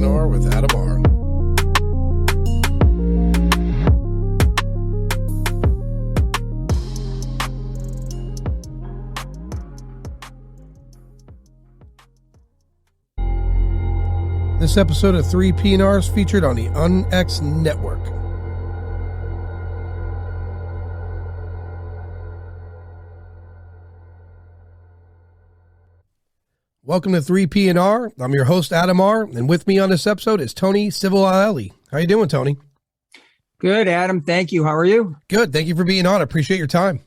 3PNR with Adam R. This episode of 3PNR is featured on the UnX Network. Welcome to 3PNR. I'm your host, Adam R., and with me on this episode is Tony Sivalelli. How you doing, Tony? Good, Adam. Thank you. How are you? Good. Thank you for being on. I appreciate your time.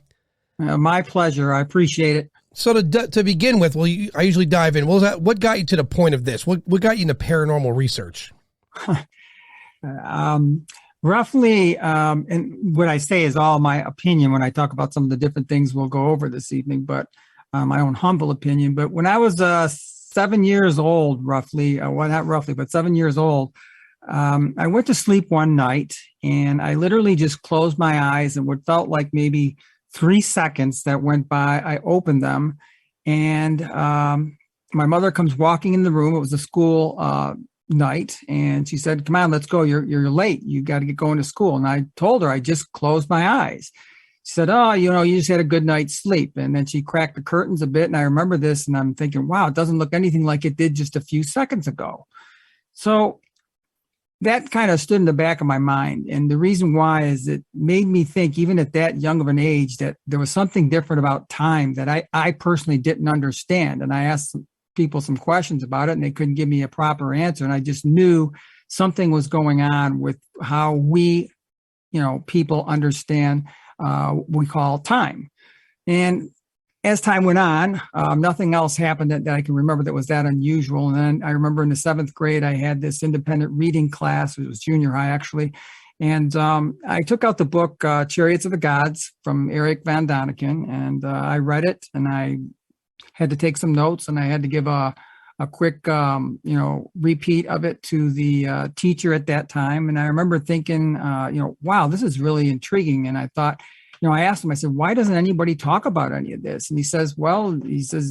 My pleasure. I appreciate it. So to begin with, I usually dive in. What got you to the point of this? What got you into paranormal research? Roughly, and what I say is all my opinion when I talk about some of the different things we'll go over this evening, but my own humble opinion. But when I was 7 years old, roughly, well, not roughly, but 7 years old, I went to sleep one night and I literally just closed my eyes, and what felt like maybe 3 seconds that went by, I opened them, and my mother comes walking in the room. It was a school night, and she said, "Come on, let's go. You're late. You got to get going to school." And I told her I just closed my eyes. She said, "Oh, you just had a good night's sleep." And then she cracked the curtains a bit, and I remember this, and I'm thinking, wow, it doesn't look anything like it did just a few seconds ago. So that kind of stood in the back of my mind. And the reason why is it made me think, even at that young of an age, that there was something different about time that I personally didn't understand. And I asked some people some questions about it, and they couldn't give me a proper answer. And I just knew something was going on with how we, people understand we call time. And as time went on, nothing else happened that I can remember that was that unusual. And then I remember in the 7th grade, I had this independent reading class. It was junior high, actually. And I took out the book, Chariots of the Gods from Erich von Däniken, and I read it, and I had to take some notes, and I had to give a quick, repeat of it to the teacher at that time. And I remember thinking, wow, this is really intriguing. And I thought, I asked him, I said, why doesn't anybody talk about any of this? And he says,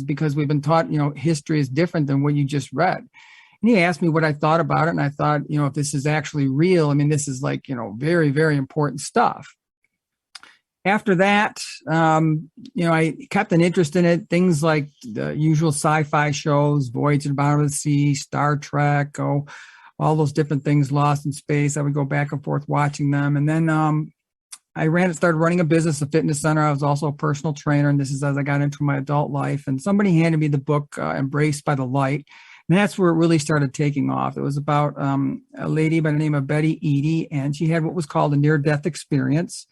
because we've been taught, history is different than what you just read. And he asked me what I thought about it. And I thought, if this is actually real, this is like, very, very important stuff. After that, I kept an interest in it. Things like the usual sci-fi shows, Voyage to the Bottom of the Sea, Star Trek, all those different things, Lost in Space. I would go back and forth watching them. And then I started running a business, a fitness center. I was also a personal trainer, and this is as I got into my adult life. And somebody handed me the book, Embraced by the Light. And that's where it really started taking off. It was about a lady by the name of Betty Eadie, and she had what was called a near-death experience.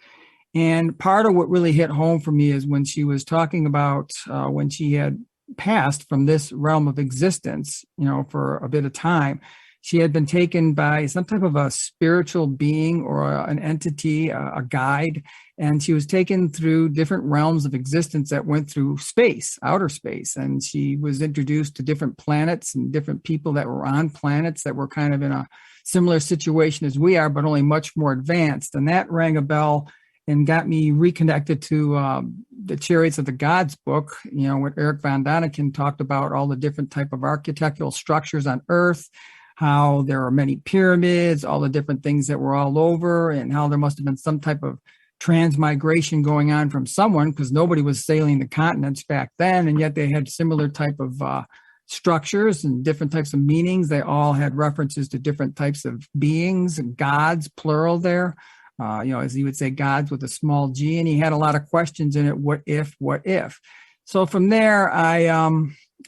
And part of what really hit home for me is when she was talking about when she had passed from this realm of existence, for a bit of time. She had been taken by some type of a spiritual being or an entity, a guide, and she was taken through different realms of existence that went through space, outer space. And she was introduced to different planets and different people that were on planets that were kind of in a similar situation as we are, but only much more advanced. And that rang a bell and got me reconnected to the Chariots of the Gods book, what Erich von Däniken talked about, all the different type of architectural structures on Earth, how there are many pyramids, all the different things that were all over, and how there must have been some type of transmigration going on from someone, because nobody was sailing the continents back then, and yet they had similar type of structures and different types of meanings. They all had references to different types of beings, and gods, plural there. As he would say, gods with a small g, and he had a lot of questions in it. What if? So from there, I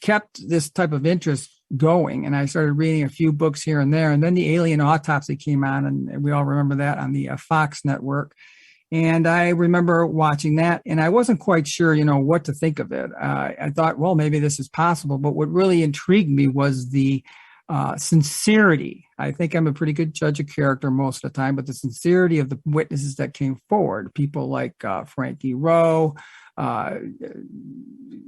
kept this type of interest going, and I started reading a few books here and there. And then the Alien Autopsy came on, and we all remember that on the Fox network. And I remember watching that, and I wasn't quite sure, what to think of it. I thought, well, maybe this is possible. But what really intrigued me was the sincerity. I think I'm a pretty good judge of character most of the time, but the sincerity of the witnesses that came forward, people like Frankie Rowe,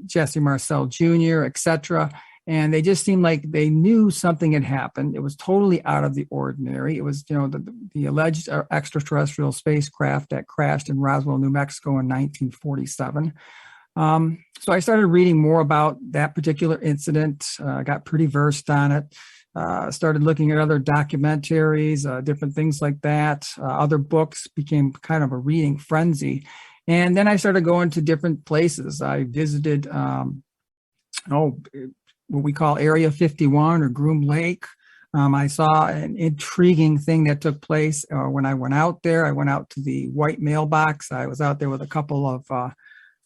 Jesse Marcel Jr., etc. And they just seemed like they knew something had happened. It was totally out of the ordinary. It was, the alleged extraterrestrial spacecraft that crashed in Roswell, New Mexico in 1947. So I started reading more about that particular incident, got pretty versed on it. Started looking at other documentaries, different things like that. Other books, became kind of a reading frenzy. And then I started going to different places. I visited, what we call Area 51 or Groom Lake. I saw an intriguing thing that took place when I went out there. I went out to the white mailbox. I was out there with a couple of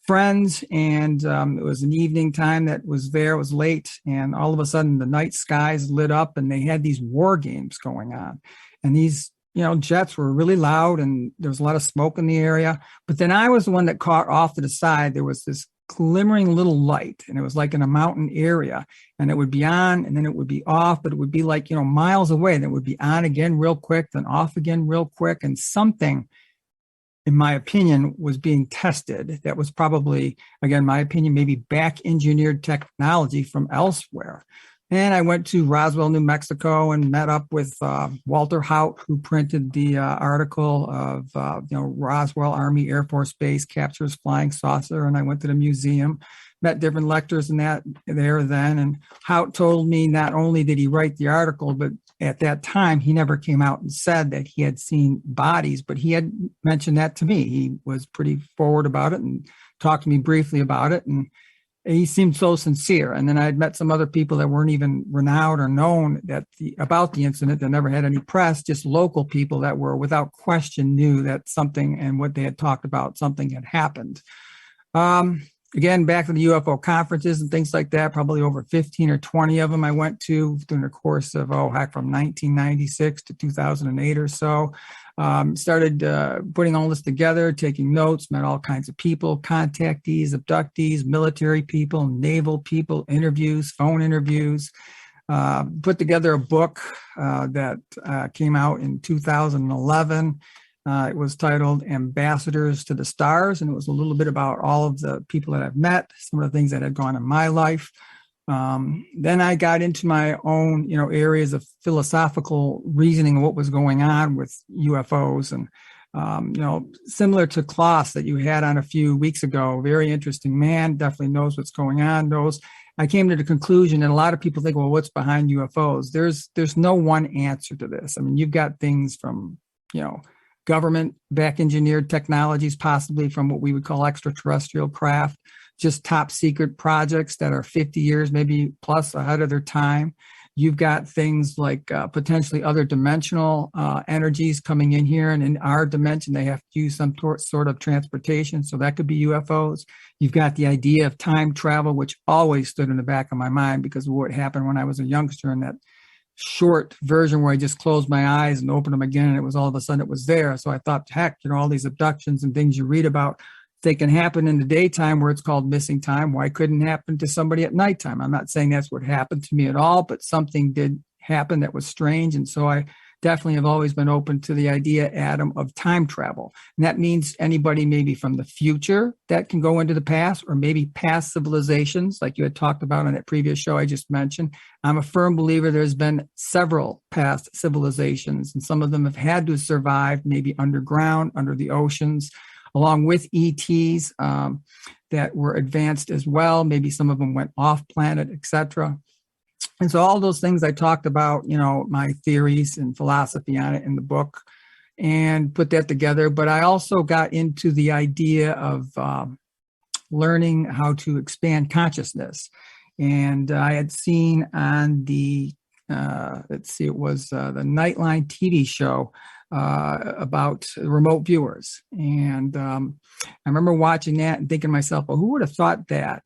friends, and it was an evening time that was there. It was late, and all of a sudden the night skies lit up, and they had these war games going on. And these, jets were really loud, and there was a lot of smoke in the area. But then I was the one that caught off to the side. There was this glimmering little light, and it was like in a mountain area, and it would be on and then it would be off, but it would be like, miles away, and it would be on again real quick, then off again real quick. And something, in my opinion, was being tested that was probably, again, my opinion, maybe back engineered technology from elsewhere. And I went to Roswell, New Mexico, and met up with Walter Haut, who printed the article of, Roswell Army Air Force Base captures flying saucer. And I went to the museum, met different lecturers in that there then. And Haut told me not only did he write the article, but at that time, he never came out and said that he had seen bodies, but he had mentioned that to me. He was pretty forward about it and talked to me briefly about it. And he seemed so sincere. And then I had met some other people that weren't even renowned or known about the incident, that never had any press, just local people that were without question knew that something, and what they had talked about, something had happened. Again, back to the UFO conferences and things like that, probably over 15 or 20 of them I went to during the course of, from 1996 to 2008 or so. Started putting all this together, taking notes, met all kinds of people, contactees, abductees, military people, naval people, interviews, phone interviews. Put together a book that came out in 2011. It was titled Ambassadors to the Stars, and it was a little bit about all of the people that I've met, some of the things that had gone in my life. Then I got into my own, areas of philosophical reasoning of what was going on with UFOs, and, similar to Klaus that you had on a few weeks ago, very interesting man, definitely knows what's going on. I came to the conclusion that a lot of people think, well, what's behind UFOs? There's no one answer to this. I mean, you've got things from, government back engineered technologies, possibly from what we would call extraterrestrial craft, just top secret projects that are 50 years, maybe plus ahead of their time. You've got things like potentially other dimensional energies coming in here, and in our dimension, they have to use some sort of transportation. So that could be UFOs. You've got the idea of time travel, which always stood in the back of my mind because of what happened when I was a youngster, in that short version where I just closed my eyes and opened them again, and it was all of a sudden it was there. So I thought, heck, all these abductions and things you read about, they can happen in the daytime where it's called missing time. Why couldn't it happen to somebody at nighttime? I'm not saying that's what happened to me at all, but something did happen that was strange. And so I definitely have always been open to the idea, Adam, of time travel. And that means anybody maybe from the future that can go into the past, or maybe past civilizations, like you had talked about on that previous show I just mentioned. I'm a firm believer there's been several past civilizations, and some of them have had to survive maybe underground, under the oceans, along with ETs that were advanced as well. Maybe some of them went off planet, etc. And so all those things I talked about, my theories and philosophy on it in the book, and put that together. But I also got into the idea of learning how to expand consciousness. And I had seen on the, it was the Nightline TV show about remote viewers. And I remember watching that and thinking to myself, well, who would have thought that,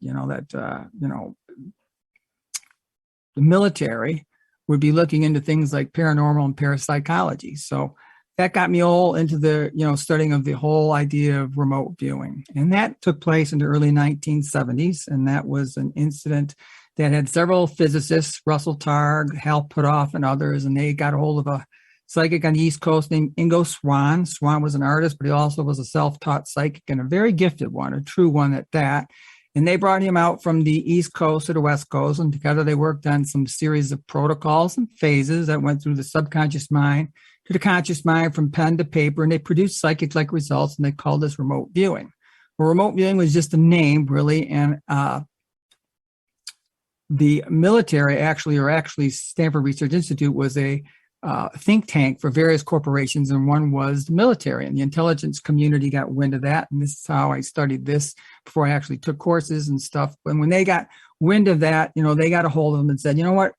the military would be looking into things like paranormal and parapsychology. So that got me all into the, studying of the whole idea of remote viewing. And that took place in the early 1970s. And that was an incident that had several physicists, Russell Targ, Hal Puthoff, and others, and they got a hold of a psychic on the East Coast named Ingo Swann. Swann was an artist, but he also was a self-taught psychic, and a very gifted one, a true one at that. And they brought him out from the East Coast to the West Coast, and together they worked on some series of protocols and phases that went through the subconscious mind to the conscious mind, from pen to paper, and they produced psychic-like results, and they called this remote viewing. Well, remote viewing was just a name, really, and the military actually Stanford Research Institute was a think tank for various corporations, and one was the military, and the intelligence community got wind of that. And this is how I studied this before I actually took courses and stuff. And when they got wind of that, they got a hold of them and said, you know what?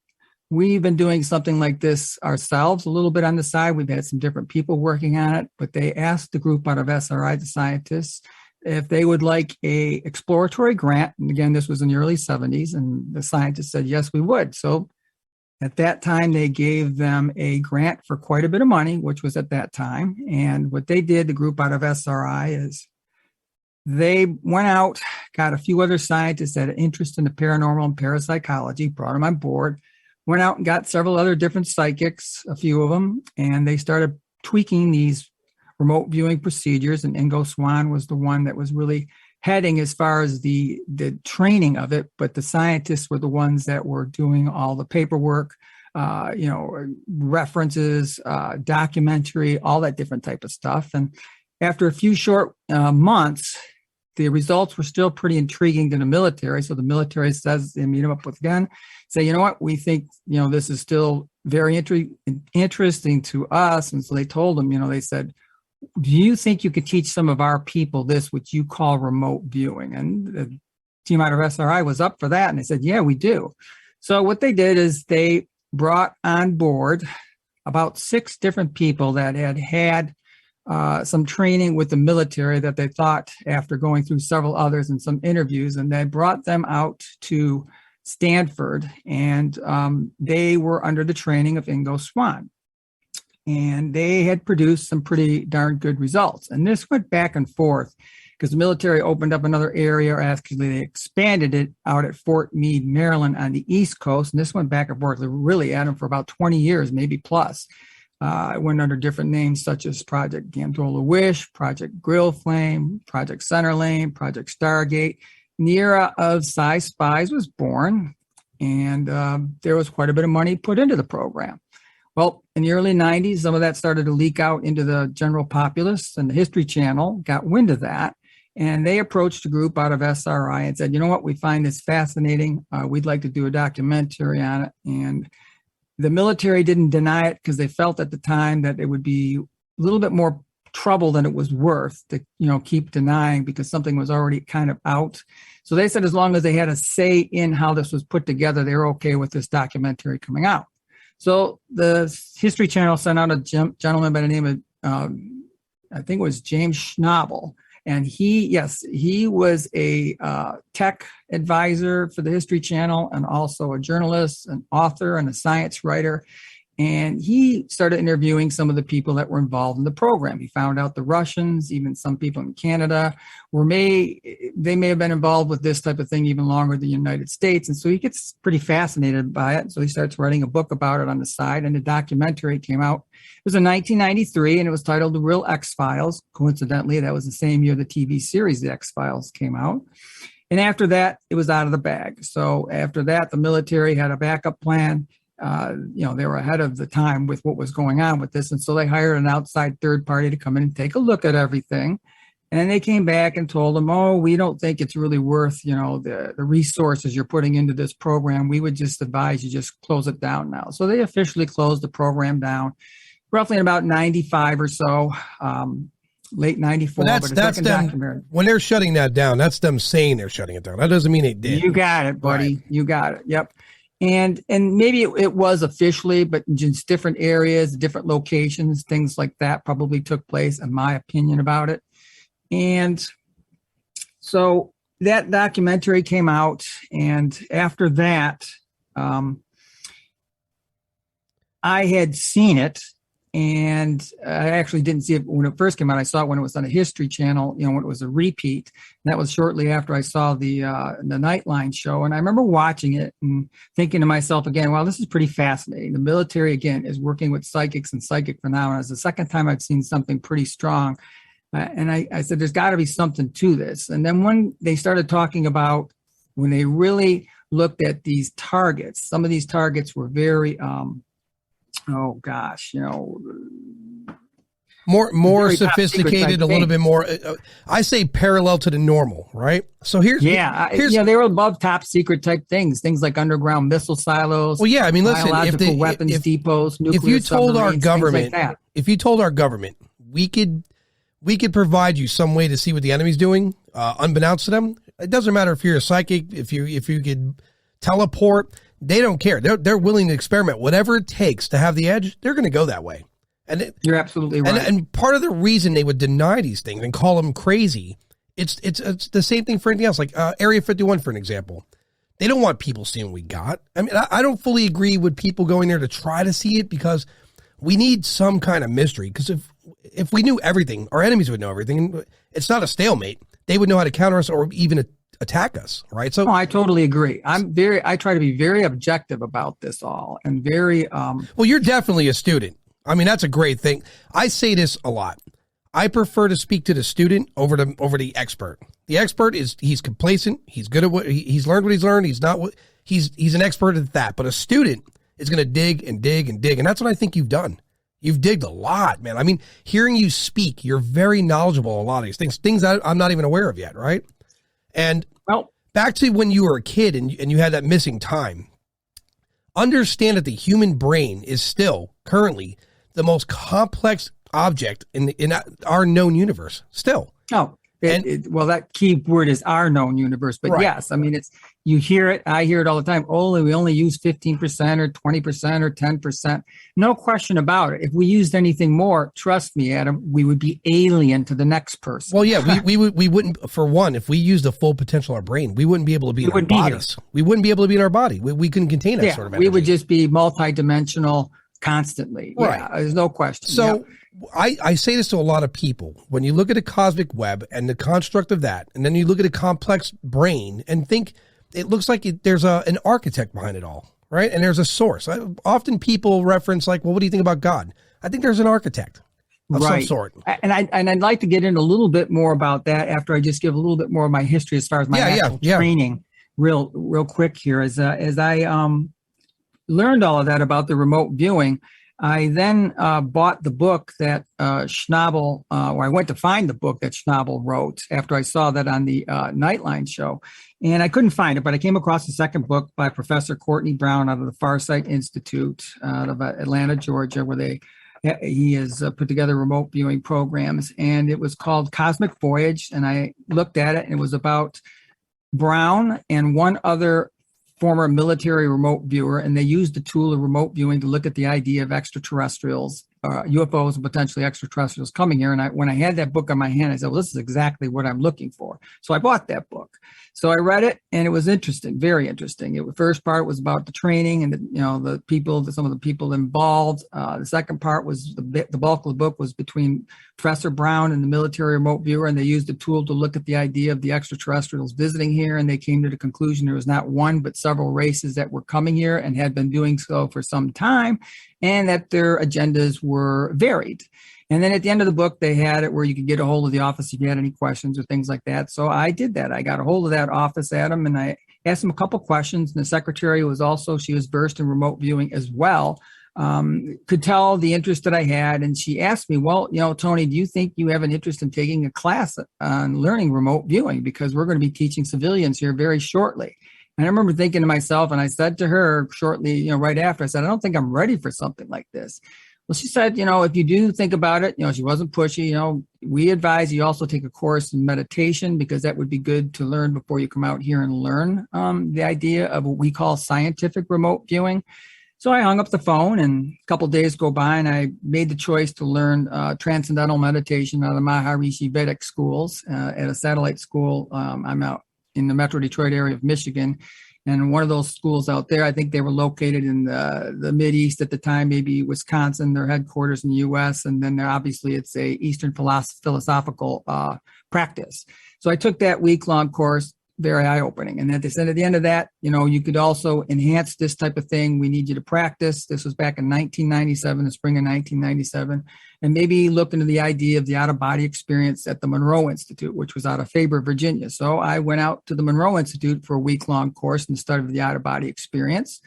We've been doing something like this ourselves a little bit on the side. We've had some different people working on it, but they asked the group out of SRI, the scientists, if they would like a exploratory grant. And again, this was in the early 70s, and the scientists said, yes, we would. So at that time, they gave them a grant for quite a bit of money, which was at that time. And what they did, the group out of SRI, is they went out, got a few other scientists that had interest in the paranormal and parapsychology, brought them on board, went out and got several other different psychics, a few of them, and they started tweaking these remote viewing procedures. And Ingo Swann was the one that was really heading as far as the training of it, but the scientists were the ones that were doing all the paperwork, references, documentary, all that different type of stuff. And after a few short months, the results were still pretty intriguing to the military. So the military says, they meet them up with again, say, you know what, we think, this is still very interesting to us. And so they told them, they said, do you think you could teach some of our people this, which you call remote viewing? And the team out of SRI was up for that. And they said, yeah, we do. So what they did is they brought on board about 6 different people that had some training with the military that they thought, after going through several others and some interviews, and they brought them out to Stanford, and they were under the training of Ingo Swann. And they had produced some pretty darn good results. And this went back and forth because the military opened up another area, or actually they expanded it out at Fort Meade, Maryland on the East Coast. And this went back and forth. They really at them for about 20 years, maybe plus. It went under different names such as Project Gondola Wish, Project Grill Flame, Project Centerlane, Project Stargate. And the era of sci spies was born, and there was quite a bit of money put into the program. Well, in the early 90s, some of that started to leak out into the general populace, and the History Channel got wind of that. And they approached a group out of SRI and said, you know what, we find this fascinating. We'd like to do a documentary on it. And the military didn't deny it because they felt at the time that it would be a little bit more trouble than it was worth to, keep denying, because something was already kind of out. So they said as long as they had a say in how this was put together, they were okay with this documentary coming out. So the History Channel sent out a gentleman by the name of, I think it was James Schnabel. And he was a tech advisor for the History Channel, and also a journalist, an author, and a science writer. And he started interviewing some of the people that were involved in the program. He found out the Russians, even some people in Canada, may have been involved with this type of thing even longer than the United States. And so he gets pretty fascinated by it. So he starts writing a book about it on the side, and a documentary came out. It was in 1993, and it was titled The Real X-Files. Coincidentally, that was the same year the TV series The X-Files came out. And after that, it was out of the bag. So after that, the military had a backup plan. They were ahead of the time with what was going on with this. And so they hired an outside third party to come in and take a look at everything. And they came back and told them, oh, we don't think it's really worth, the resources you're putting into this program. We would just advise you just close it down now. So they officially closed the program down roughly in about 95 or so, late 94. Well, that's them, when they're shutting that down, that's them saying they're shutting it down. That doesn't mean they did. You got it, buddy. Right. You got it. Yep. And maybe it was officially, but just different areas, different locations, things like that probably took place, in my opinion, about it. And so that documentary came out, and after that, I had seen it, and I actually didn't see it when it first came out. I saw it when it was on a History Channel, when it was a repeat. And that was shortly after I saw the Nightline show. And I remember watching it and thinking to myself again, wow, this is pretty fascinating. The military, again, is working with psychics and psychic phenomena. It's the second time I've seen something pretty strong. And I said, there's got to be something to this. And then when they started talking about, when they really looked at these targets, some of these targets were very, more very top secret sophisticated, type a little things. bit more. I say parallel to the normal, right? So here's they were above top secret type things like underground missile silos. Well, yeah, I mean, listen, biological weapons depots, nuclear if you told our submarines, government, things like that. if you told our government we could provide you some way to see what the enemy's doing, unbeknownst to them, it doesn't matter if you're a psychic, if you could teleport, they don't care. They're willing to experiment whatever it takes to have the edge. They're going to go that way. And you're absolutely right. And part of the reason they would deny these things and call them crazy, it's the same thing for anything else. Like Area 51, for an example, they don't want people seeing what we got. I mean, I don't fully agree with people going there to try to see it, because we need some kind of mystery. Because if we knew everything, our enemies would know everything. It's not a stalemate. They would know how to counter us or even attack us, right? So I totally agree. I try to be very objective about this all, and very well, you're definitely a student. I mean, that's a great thing. I say this a lot. I prefer to speak to the student over the expert. The expert he's complacent. He's good at he's learned what he's learned. He's an expert at that. But a student is going to dig and dig and dig. And that's what I think you've done. You've digged a lot, man. I mean, hearing you speak, you're very knowledgeable on a lot of these things I'm not even aware of yet, right? And back to when you were a kid and you had that missing time, understand that the human brain is still currently the most complex object in our known universe still. That key word is our known universe. But yes, I mean, you hear it. I hear it all the time. We only use 15% or 20% or 10%. No question about it. If we used anything more, trust me, Adam, we would be alien to the next person. Well, yeah, we wouldn't, for one, if we used the full potential of our brain, we wouldn't be able to be in our bodies. We wouldn't be able to be in our body. We couldn't contain that sort of energy. We would just be multidimensional constantly. Right. Yeah, there's no question. So I say this to a lot of people. When you look at a cosmic web and the construct of that, and then you look at a complex brain and think it looks like there's an architect behind it all, right? And there's a source. Often people reference like, well, what do you think about God? I think there's an architect of some sort. And I'd like to get in a little bit more about that after I just give a little bit more of my history as far as my actual training real quick here. As I learned all of that about the remote viewing, I then bought the book that Schnabel, or I went to find the book that Schnabel wrote after I saw that on the Nightline show. And I couldn't find it, but I came across the second book by Professor Courtney Brown out of the Farsight Institute out of Atlanta, Georgia, where he has put together remote viewing programs. And it was called Cosmic Voyage. And I looked at it, and it was about Brown and one other former military remote viewer, and they used the tool of remote viewing to look at the idea of extraterrestrials, UFOs, and potentially extraterrestrials coming here. And when I had that book in my hand, I said, well, this is exactly what I'm looking for. So I bought that book. So I read it, and it was interesting, very interesting. The first part was about the training and the people, some of the people involved. The second part was the bulk of the book was between Professor Brown and the military remote viewer, and they used the tool to look at the idea of the extraterrestrials visiting here, and they came to the conclusion there was not one but several races that were coming here and had been doing so for some time, and that their agendas were varied. And then at the end of the book, they had it where you could get a hold of the office if you had any questions or things like that. So I did that. I got a hold of that office, Adam, and I asked them a couple questions. And the secretary she was versed in remote viewing as well, could tell the interest that I had. And she asked me, well, Tony, do you think you have an interest in taking a class on learning remote viewing? Because we're going to be teaching civilians here very shortly. And I remember thinking to myself, and I said to her shortly, right after, I said, I don't think I'm ready for something like this. Well, she said, if you do think about it, she wasn't pushy, we advise you also take a course in meditation, because that would be good to learn before you come out here and learn the idea of what we call scientific remote viewing. So I hung up the phone, and a couple of days go by, and I made the choice to learn transcendental meditation out of the Maharishi Vedic schools at a satellite school. I'm out in the Metro Detroit area of Michigan. And one of those schools out there, I think they were located in the Mideast at the time, maybe Wisconsin, their headquarters in the U.S. And then obviously it's a Eastern philosophical practice. So I took that week-long course, very eye-opening. And they said at the end of that, you could also enhance this type of thing. We need you to practice. This was back in 1997, the spring of 1997. And maybe look into the idea of the out-of-body experience at the Monroe Institute, which was out of Faber, Virginia. So I went out to the Monroe Institute for a week-long course and studied the out-of-body experience.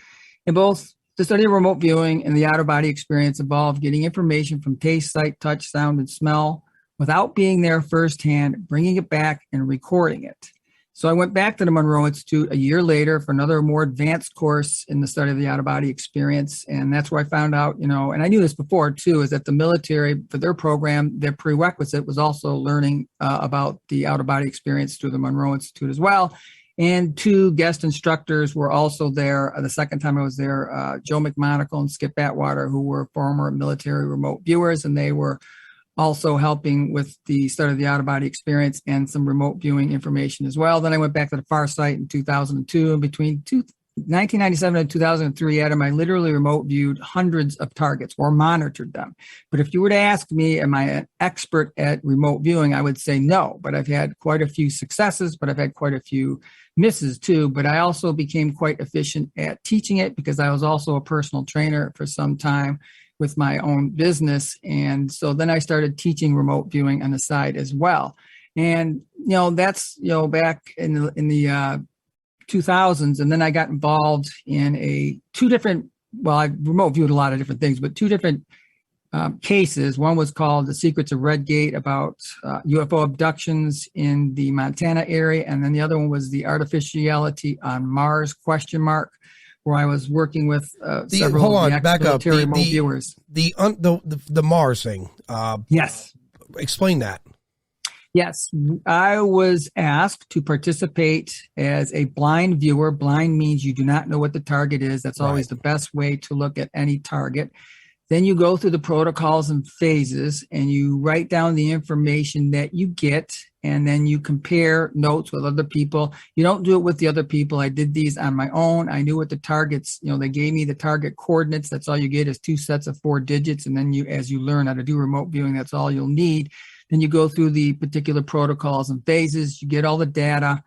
And both The study of remote viewing and the out-of-body experience involved getting information from taste, sight, touch, sound, and smell without being there firsthand, bringing it back and recording it. So I went back to the Monroe Institute a year later for another more advanced course in the study of the out-of-body experience. And that's where I found out, and I knew this before too, is that the military, for their program, their prerequisite was also learning about the out-of-body experience through the Monroe Institute as well. And 2 guest instructors were also there. The second time I was there, Joe McMonagle and Skip Atwater, who were former military remote viewers, and they were also helping with the start of the out-of-body experience and some remote viewing information as well. Then I went back to the Farsight in 2002, and between 1997 and 2003, Adam, I literally remote viewed hundreds of targets or monitored them. But if you were to ask me, am I an expert at remote viewing, I would say no, but I've had quite a few successes, but I've had quite a few misses too. But I also became quite efficient at teaching it because I was also a personal trainer for some time with my own business. And so then I started teaching remote viewing on the side as well. And, that's, back in the 2000s. And then I got involved in I remote viewed a lot of different things, but 2 different cases. One was called The Secrets of Red Gate, about UFO abductions in the Montana area. And then the other one was The Artificiality on Mars, ? Where I was working with several of the ex-military remote viewers. The Mars thing. Yes. Explain that. Yes. I was asked to participate as a blind viewer. Blind means you do not know what the target is. That's always the best way to look at any target. Then you go through the protocols and phases, and you write down the information that you get, and then you compare notes with other people. You don't do it with the other people. I did these on my own. I knew what the targets, they gave me the target coordinates. That's all you get is 2 sets of 4 digits. And then as you learn how to do remote viewing, that's all you'll need. Then you go through the particular protocols and phases. You get all the data.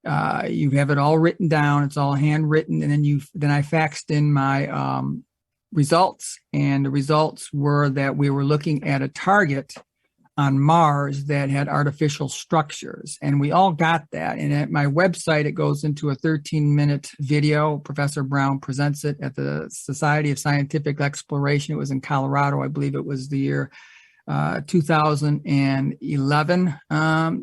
You have it all written down. It's all handwritten. And then I faxed in my results, and the results were that we were looking at a target on Mars that had artificial structures, and we all got that. And at my website, it goes into a 13-minute video. Professor Brown presents it at the Society of Scientific Exploration. It was in Colorado. I believe it was the year 2011.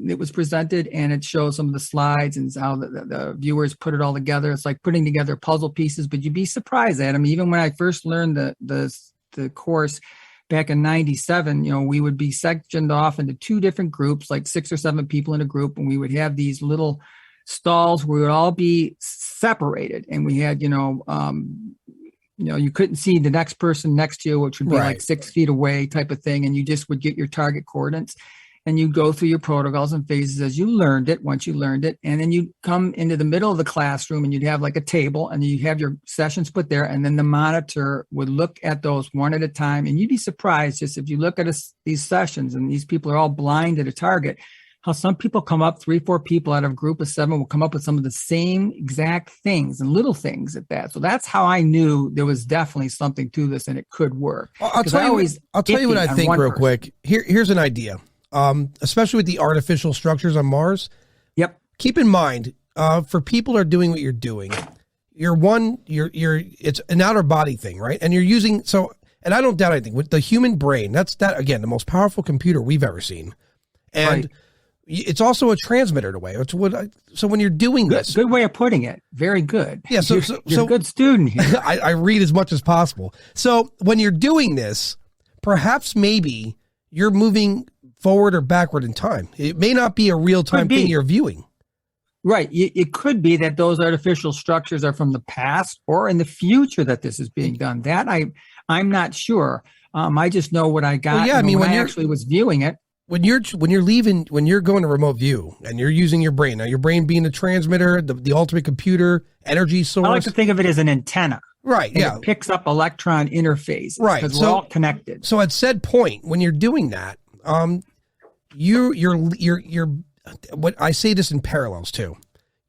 It was presented, and it shows some of the slides and how the viewers put it all together. It's like putting together puzzle pieces, but you'd be surprised, Adam. Even when I first learned the course back in 97, we would be sectioned off into 2 different groups, like 6 or 7 people in a group, and we would have these little stalls where we would all be separated, and we had, you couldn't see the next person next to you, which would be like 6 feet away type of thing. And you just would get your target coordinates, and you go through your protocols and phases as you learned it, once you learned it. And then you come into the middle of the classroom, and you'd have like a table, and you have your sessions put there. And then the monitor would look at those one at a time. And you'd be surprised, just if you look at these sessions, and these people are all blind at a target, how some people come up, 3, 4 people out of a group of 7 will come up with some of the same exact things and little things at that. So that's how I knew there was definitely something to this, and it could work. I'll tell you what I think real quick. Here's an idea, especially with the artificial structures on Mars. Yep. Keep in mind, for people who are doing what you're doing, it's an outer body thing, right? And you're using, and I don't doubt anything with the human brain. That's again, the most powerful computer we've ever seen. And it's also a transmitter in a way. So when you're doing this, good way of putting it. Very good. Yeah. So you're a good student here. I read as much as possible. So when you're doing this, perhaps maybe you're moving forward or backward in time. It may not be a real time thing you're viewing. Right. It could be that those artificial structures are from the past or in the future that this is being done. That I'm not sure. I just know what I got. Well, yeah, when I actually was viewing it. When you're going to remote view and you're using your brain, now your brain being the transmitter, the ultimate computer, energy source. I like to think of it as an antenna. Right. Yeah. It picks up electron interfaces. Right. Because we're all connected. So at said point, when you're doing that, you're what I say this in parallels too.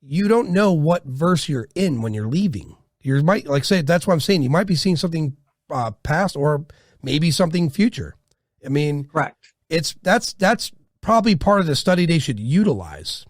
You don't know what verse you're in when you're leaving. You might that's what I'm saying. You might be seeing something past or maybe something future. I mean, correct. That's probably part of the study they should utilize,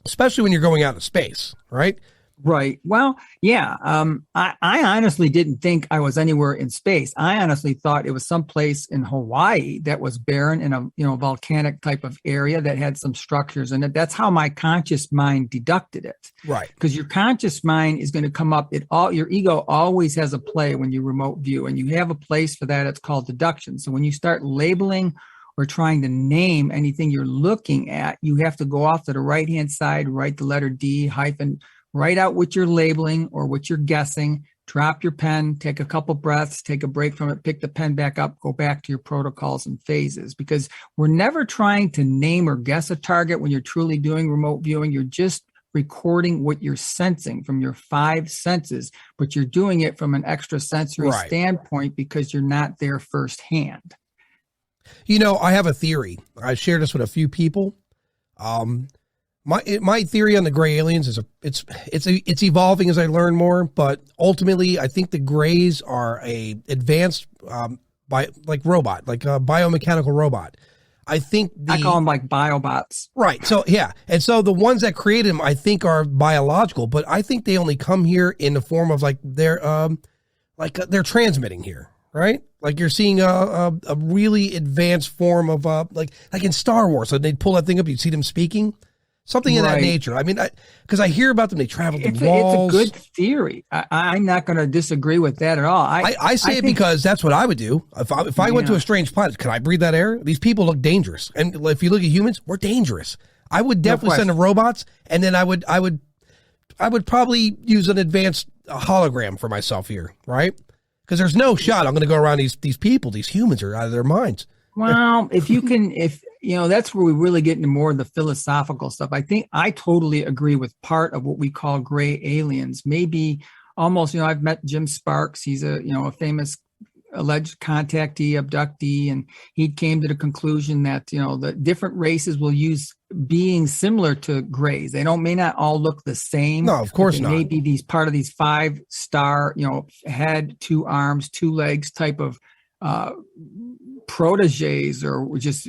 especially when you're going out into space, right? Right. Well, yeah. I honestly didn't think I was anywhere in space. I honestly thought it was someplace in Hawaii that was barren in a volcanic type of area that had some structures in it. That's how my conscious mind deducted it. Right. Because your conscious mind is going to come up. Your ego always has a play when you remote view, and you have a place for that. It's called deduction. So when you start labeling or trying to name anything you're looking at, you have to go off to the right hand side, write the letter D hyphen. Write out what you're labeling or what you're guessing, drop your pen, take a couple breaths, take a break from it, pick the pen back up, go back to your protocols and phases, because we're never trying to name or guess a target when you're truly doing remote viewing. You're just recording what you're sensing from your 5 senses, but you're doing it from an extrasensory standpoint because you're not there firsthand. I have a theory. I shared this with a few people. My theory on the gray aliens is it's evolving as I learn more, but ultimately I think the grays are a advanced robot, like a biomechanical robot. I think I call them like biobots. Right. So yeah, and so the ones that created them I think are biological, but I think they only come here in the form of they're transmitting here, right? Like you're seeing a really advanced form of like in Star Wars, so they'd pull that thing up, you'd see them speaking. Something in that nature. I mean, because I hear about them, they travel to walls. It's a good theory. I'm not going to disagree with that at all. I say it because that's what I would do. If I went to a strange planet, could I breathe that air? These people look dangerous. And if you look at humans, we're dangerous. I would definitely send the robots, and then I would probably use an advanced hologram for myself here, right? Because there's no shot I'm going to go around these people. These humans are out of their minds. Well, if that's where we really get into more of the philosophical stuff. I think I totally agree with part of what we call gray aliens. Maybe almost, I've met Jim Sparks. He's a famous alleged contactee, abductee, and he came to the conclusion that, the different races will use beings similar to grays. They may not all look the same. No, of course not. Maybe these part of these 5-star, head, 2 arms, 2 legs type of proteges, or just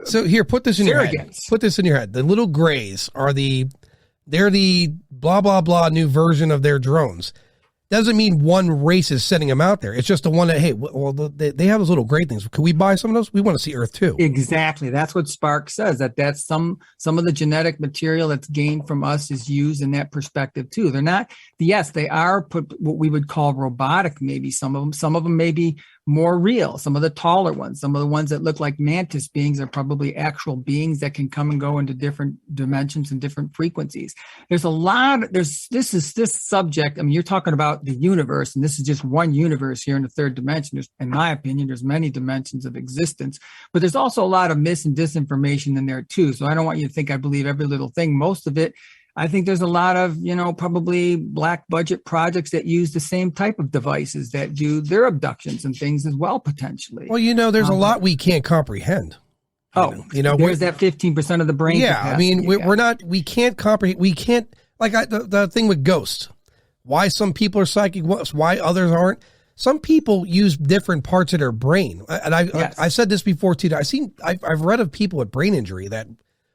So here, put this in your head. surrogates. Put this in your head. The little grays are they're the blah blah blah new version of their drones. Doesn't mean one race is sending them out there. It's just the one that, hey, well, they have those little gray things. Could we buy some of those? We want to see Earth too. Exactly. That's what Spark says, that's some of the genetic material that's gained from us is used in that perspective too. They're not, yes, they are what we would call robotic, maybe some of them may be more real. Some of the taller ones, some of the ones that look like mantis beings are probably actual beings that can come and go into different dimensions and different frequencies. There's this subject. I mean, you're talking about the universe, and this is just one universe here in the 3rd dimension. In my opinion, there's many dimensions of existence, but there's also a lot of mis and disinformation in there too. So I don't want you to think I believe every little thing. Most of it, I think there's a lot of, probably black budget projects that use the same type of devices that do their abductions and things as well, potentially. Well, there's a lot we can't comprehend. There's that 15% of the brain. Yeah. I mean, we can't comprehend. We can't, the thing with ghosts, why some people are psychic, why others aren't. Some people use different parts of their brain. And I said this before too. I've read of people with brain injury that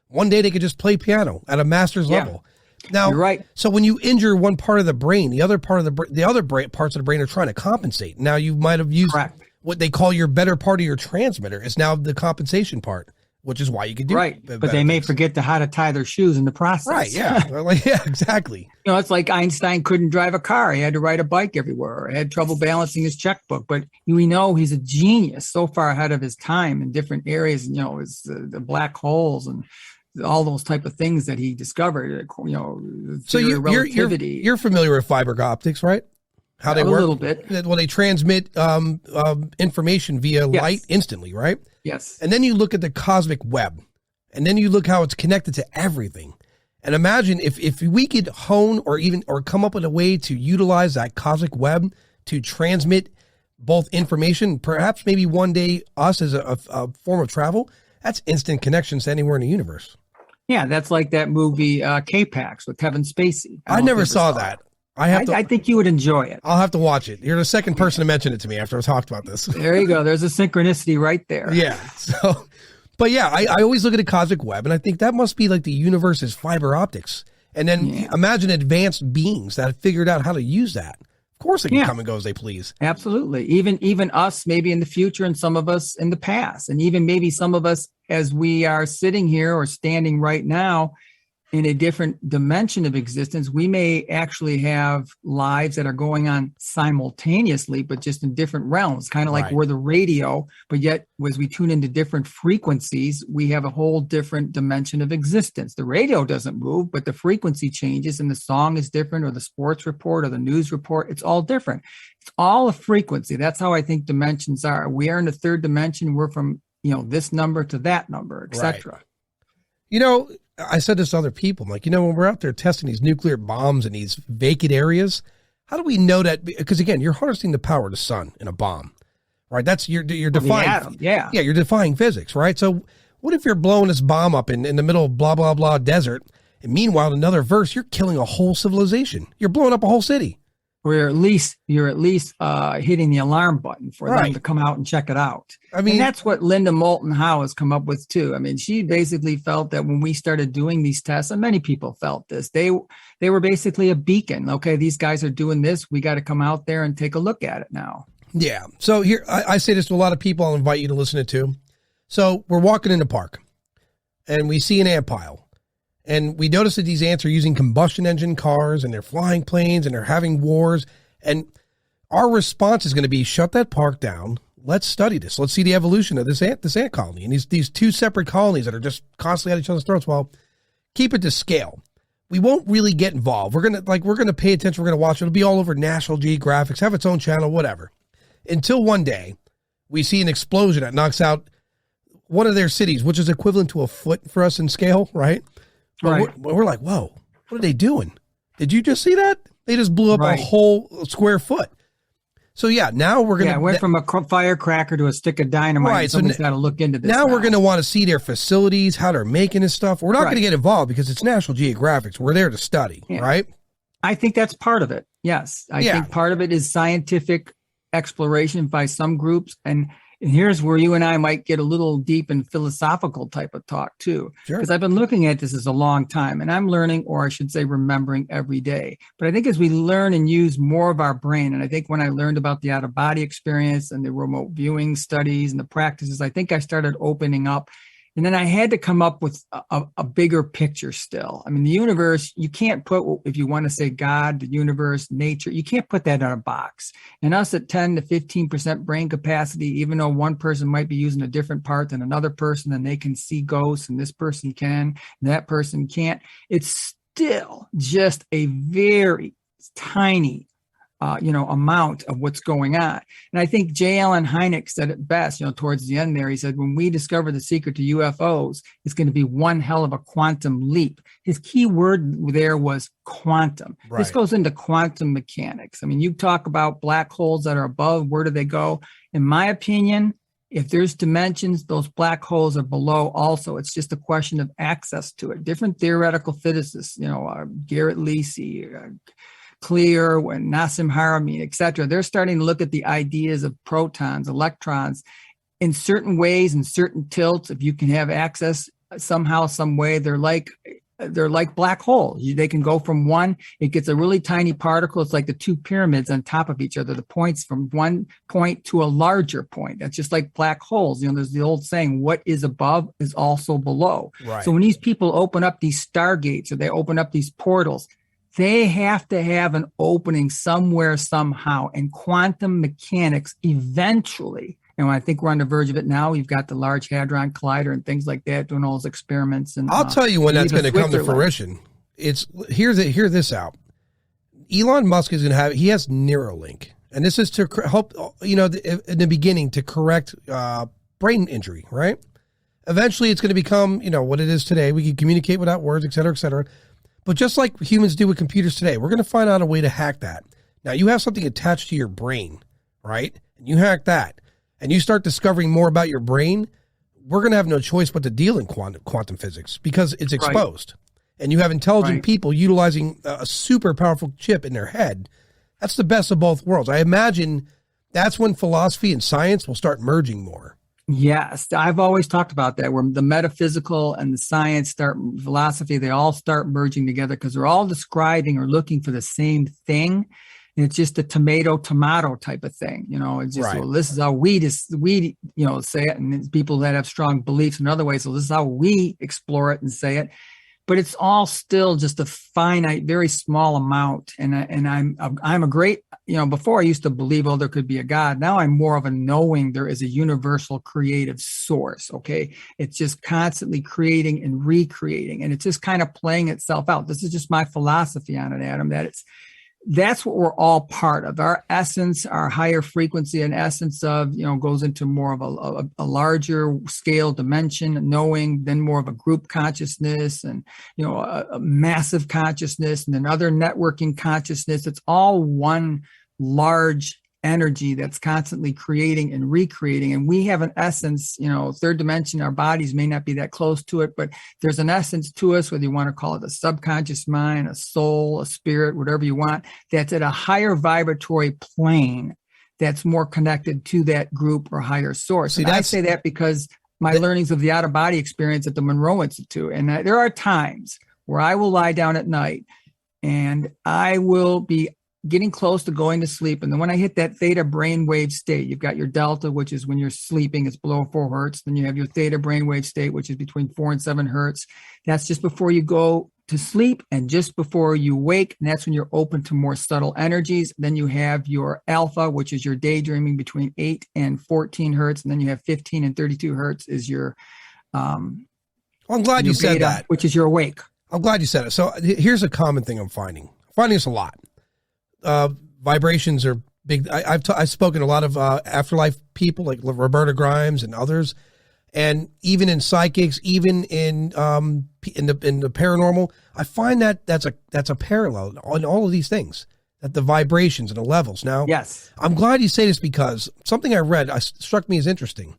one day they could just play piano at a master's level. Now, you're right. So when you injure one part of the brain, the other parts of the brain are trying to compensate. Now you might have used what they call your better part of your transmitter. It's now the compensation part, which is why you could do but they may forget how to tie their shoes in the process. Right? Yeah. Yeah. Exactly. It's like Einstein couldn't drive a car; he had to ride a bike everywhere. Or had trouble balancing his checkbook, but we know he's a genius, so far ahead of his time in different areas. It's the black holes and all those type of things that he discovered, so relativity. You're familiar with fiber optics, right? How they work? A little bit. Well, they transmit information via light instantly, right? Yes. And then you look at the cosmic web, and then you look how it's connected to everything. And imagine if we could hone or come up with a way to utilize that cosmic web to transmit both information, perhaps maybe one day us as a form of travel, that's instant connections to anywhere in the universe. Yeah, that's like that movie K-Pax with Kevin Spacey. I never saw that. I think you would enjoy it. I'll have to watch it. You're the second person to mention it to me after I talked about this. There you go. There's a synchronicity right there. Yeah. So, but yeah, I always look at the cosmic web and I think that must be like the universe's fiber optics. And then imagine advanced beings that have figured out how to use that. Of course they can come and go as they please. Absolutely. Even us maybe in the future and some of us in the past. And even maybe some of us as we are sitting here or standing right now in a different dimension of existence, we may actually have lives that are going on simultaneously, but just in different realms, kind of like we're the radio, but yet as we tune into different frequencies, we have a whole different dimension of existence. The radio doesn't move, but the frequency changes and the song is different, or the sports report or the news report. It's all different. It's all a frequency. That's how I think dimensions are. We are in the third dimension. We're from, this number to that number, etc. I said this to other people. I'm like, when we're out there testing these nuclear bombs in these vacant areas, how do we know that? Because again, you're harnessing the power of the sun in a bomb, right? That's you're defying, atom, you're defying physics, right? So what if you're blowing this bomb up in the middle of blah, blah, blah desert, and meanwhile, in another verse, you're killing a whole civilization. You're blowing up a whole city. Or you're at least hitting the alarm button for them to come out and check it out. I mean, and that's what Linda Moulton Howe has come up with too. I mean, she basically felt that when we started doing these tests, and many people felt this, they were basically a beacon. Okay, these guys are doing this. We got to come out there and take a look at it now. Yeah. So here, I say this to a lot of people. I'll invite you to listen to it too. So we're walking in the park, and we see an ant pile. And we notice that these ants are using combustion engine cars, and they're flying planes, and they're having wars. And our response is going to be, shut that park down. Let's study this. Let's see the evolution of this ant colony. And these two separate colonies that are just constantly at each other's throats. Well, keep it to scale. We won't really get involved. We're going to pay attention. We're going to watch it. It'll be all over National Geographic, have its own channel, whatever. Until one day we see an explosion that knocks out one of their cities, which is equivalent to a foot for us in scale, right? But we're like, whoa, what are they doing? Did you just see that? They just blew up a whole square foot. So now we're going to... went from a firecracker to a stick of dynamite. Right, someone's got to look into this. Now we're going to want to see their facilities, how they're making this stuff. We're not going to get involved because it's National Geographic. So we're there to study, right? I think that's part of it. Yes. I think part of it is scientific exploration by some groups. And here's where you and I might get a little deep and philosophical type of talk too. Because I've been looking at this as a long time, and I'm learning, or I should say remembering every day. But I think as we learn and use more of our brain, and I think when I learned about the out-of-body experience and the remote viewing studies and the practices, I think I started opening up. And then I had to come up with a bigger picture still. I mean, the universe, you can't put, if you want to say God, the universe, nature, you can't put that in a box. And us at 10 to 15% brain capacity, even though one person might be using a different part than another person, and they can see ghosts, and this person can, and that person can't, it's still just a very tiny amount of what's going on. And I think J. Allen Hynek said it best, towards the end there. He said, when we discover the secret to UFOs, it's going to be one hell of a quantum leap. His key word there was quantum. Right. This goes into quantum mechanics. I mean, you talk about black holes that are above, where do they go? In my opinion, if there's dimensions, those black holes are below also. It's just a question of access to it. Different theoretical physicists, Garrett Lacey, Clear, Nassim Haramein, et cetera, they're starting to look at the ideas of protons, electrons in certain ways, in certain tilts. If you can have access somehow, some way, they're like black holes. They can go from one, it gets a really tiny particle. It's like the two pyramids on top of each other, the points from one point to a larger point. That's just like black holes. There's the old saying, what is above is also below. Right. So when these people open up these stargates, or they open up these portals, they have to have an opening somewhere, somehow. And quantum mechanics eventually, and I think we're on the verge of it now. We've got the Large Hadron Collider and things like that, doing all those experiments. And I'll tell you when that's going to come to fruition. Hear this out. Elon Musk is going to he has Neuralink, and this is to help, in the beginning, to correct brain injury, right? Eventually, it's going to become, what it is today. We can communicate without words, et cetera, et cetera. But just like humans do with computers today, we're going to find out a way to hack that. Now, you have something attached to your brain, right? And you hack that, and you start discovering more about your brain, we're going to have no choice but to deal in quantum physics because it's exposed. Right. And you have intelligent people utilizing a super powerful chip in their head. That's the best of both worlds. I imagine that's when philosophy and science will start merging more. Yes, I've always talked about that, where the metaphysical and the science start, philosophy, they all start merging together because they're all describing or looking for the same thing. And it's just a tomato type of thing. It's just, Right. well, this is how we, say it. And it's people that have strong beliefs in other ways. So this is how we explore it and say it. But it's all still just a finite, very small amount. And I'm a great, before I used to believe, oh, there could be a God. Now I'm more of a knowing there is a universal creative source. Okay. It's just constantly creating and recreating, and it's just kind of playing itself out. This is just my philosophy on it, Adam, that's what we're all part of. Our essence, our higher frequency and essence of, goes into more of a larger scale dimension, knowing, then more of a group consciousness and, a massive consciousness, and then other networking consciousness. It's all one large energy that's constantly creating and recreating. And we have an essence, third dimension, our bodies may not be that close to it, but there's an essence to us, whether you want to call it a subconscious mind, a soul, a spirit, whatever you want, that's at a higher vibratory plane that's more connected to that group or higher source. See, and I say that because my learnings of the out-of-body experience at the Monroe Institute, and there are times where I will lie down at night and I will be getting close to going to sleep. And then when I hit that theta brainwave state, you've got your delta, which is when you're sleeping, it's below 4 hertz. Then you have your theta brainwave state, which is between 4 and 7 hertz. That's just before you go to sleep and just before you wake. And that's when you're open to more subtle energies. Then you have your alpha, which is your daydreaming between 8 and 14 hertz. And then you have 15 and 32 hertz is your, I'm glad you said beta, that. Which is your awake. I'm glad you said it. So here's a common thing I'm finding this a lot. Vibrations are big. I've spoken to a lot of afterlife people like Roberta Grimes and others, and even in psychics, even in the paranormal, I find that that's a parallel on all of these things, that the vibrations and the levels. Now, yes, I'm glad you say this because something I read struck me as interesting.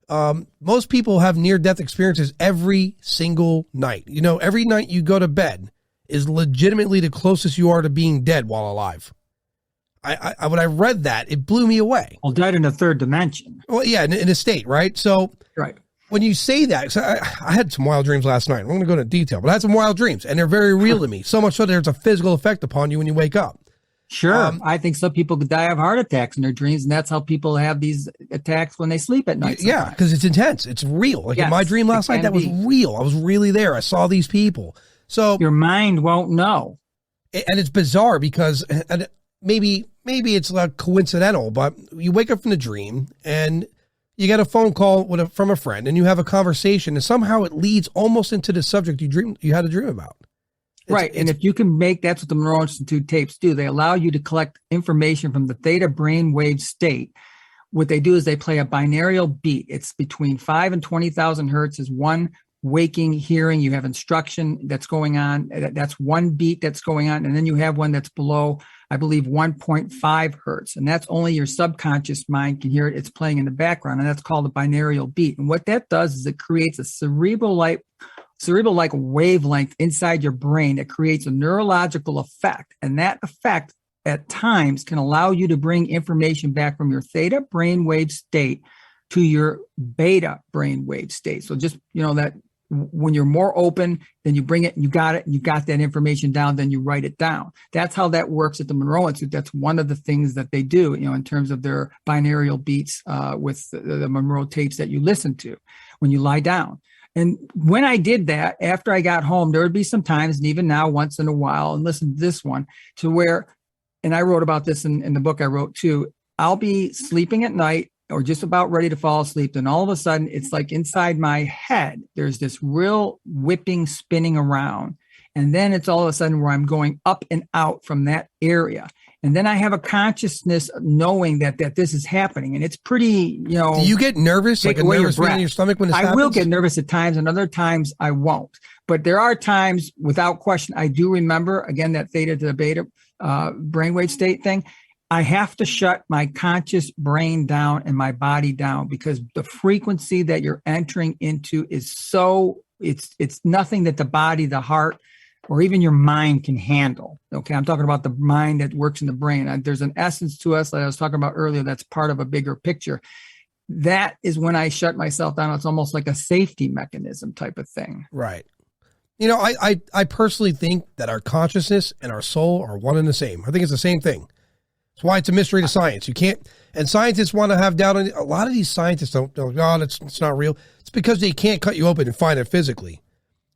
Most people have near-death experiences every single night. Every night you go to bed is legitimately the closest you are to being dead while alive. When I read that, it blew me away. Well, dead in a third dimension. Well, yeah, in a state, right? So right. When you say that, so I had some wild dreams last night. I'm going to go into detail, but I had some wild dreams, and they're very real to me. So much so there's a physical effect upon you when you wake up. Sure. I think some people could die of heart attacks in their dreams, and that's how people have these attacks when they sleep at night. Yeah, because it's intense. It's real. Like in my dream last night, that was real. I was really there. I saw these people. So your mind won't know. And it's bizarre because maybe it's like coincidental, but you wake up from the dream and you get a phone call from a friend and you have a conversation, and somehow it leads almost into the subject you had a dream about. Right. And if you can that's what the Monroe Institute tapes do. They allow you to collect information from the theta brainwave state. What they do is they play a binaural beat. It's between 5 and 20,000 hertz is one waking hearing. You have instruction that's going on. That's one beat that's going on. And then you have one that's below, I believe, 1.5 hertz. And that's only your subconscious mind can hear it. It's playing in the background. And that's called a binaural beat. And what that does is it creates a cerebral-like wavelength inside your brain that creates a neurological effect. And that effect at times can allow you to bring information back from your theta brainwave state to your beta brainwave state. So just, that when you're more open, then you bring it, and you got that information down, then you write it down. That's how that works at the Monroe Institute. That's one of the things that they do, in terms of their binaural beats with the Monroe tapes that you listen to when you lie down. And when I did that, after I got home, there would be some times, and even now once in a while, and listen to this one, to where, and I wrote about this in the book I wrote too, I'll be sleeping at night or just about ready to fall asleep. And all of a sudden, it's like inside my head, there's this real whipping, spinning around. And then it's all of a sudden where I'm going up and out from that area. And then I have a consciousness knowing that this is happening. And it's pretty, Do you get nervous, like a nervous feeling in your stomach when this happens? I will get nervous at times, and other times I won't. But there are times, without question, I do remember, again, that theta to the beta brainwave state thing. I have to shut my conscious brain down and my body down, because the frequency that you're entering into is it's nothing that the body, the heart, or even your mind can handle. Okay, I'm talking about the mind that works in the brain. There's an essence to us that I was talking about earlier that's part of a bigger picture. that is when I shut myself down. It's almost like a safety mechanism type of thing. Right. You know, I personally think that our consciousness and our soul are one and the same. I think it's the same thing. That's why it's a mystery to science. You can't, and scientists want to have doubt on it. A lot of these scientists don't know, oh, it's not real. It's because they can't cut you open and find it physically.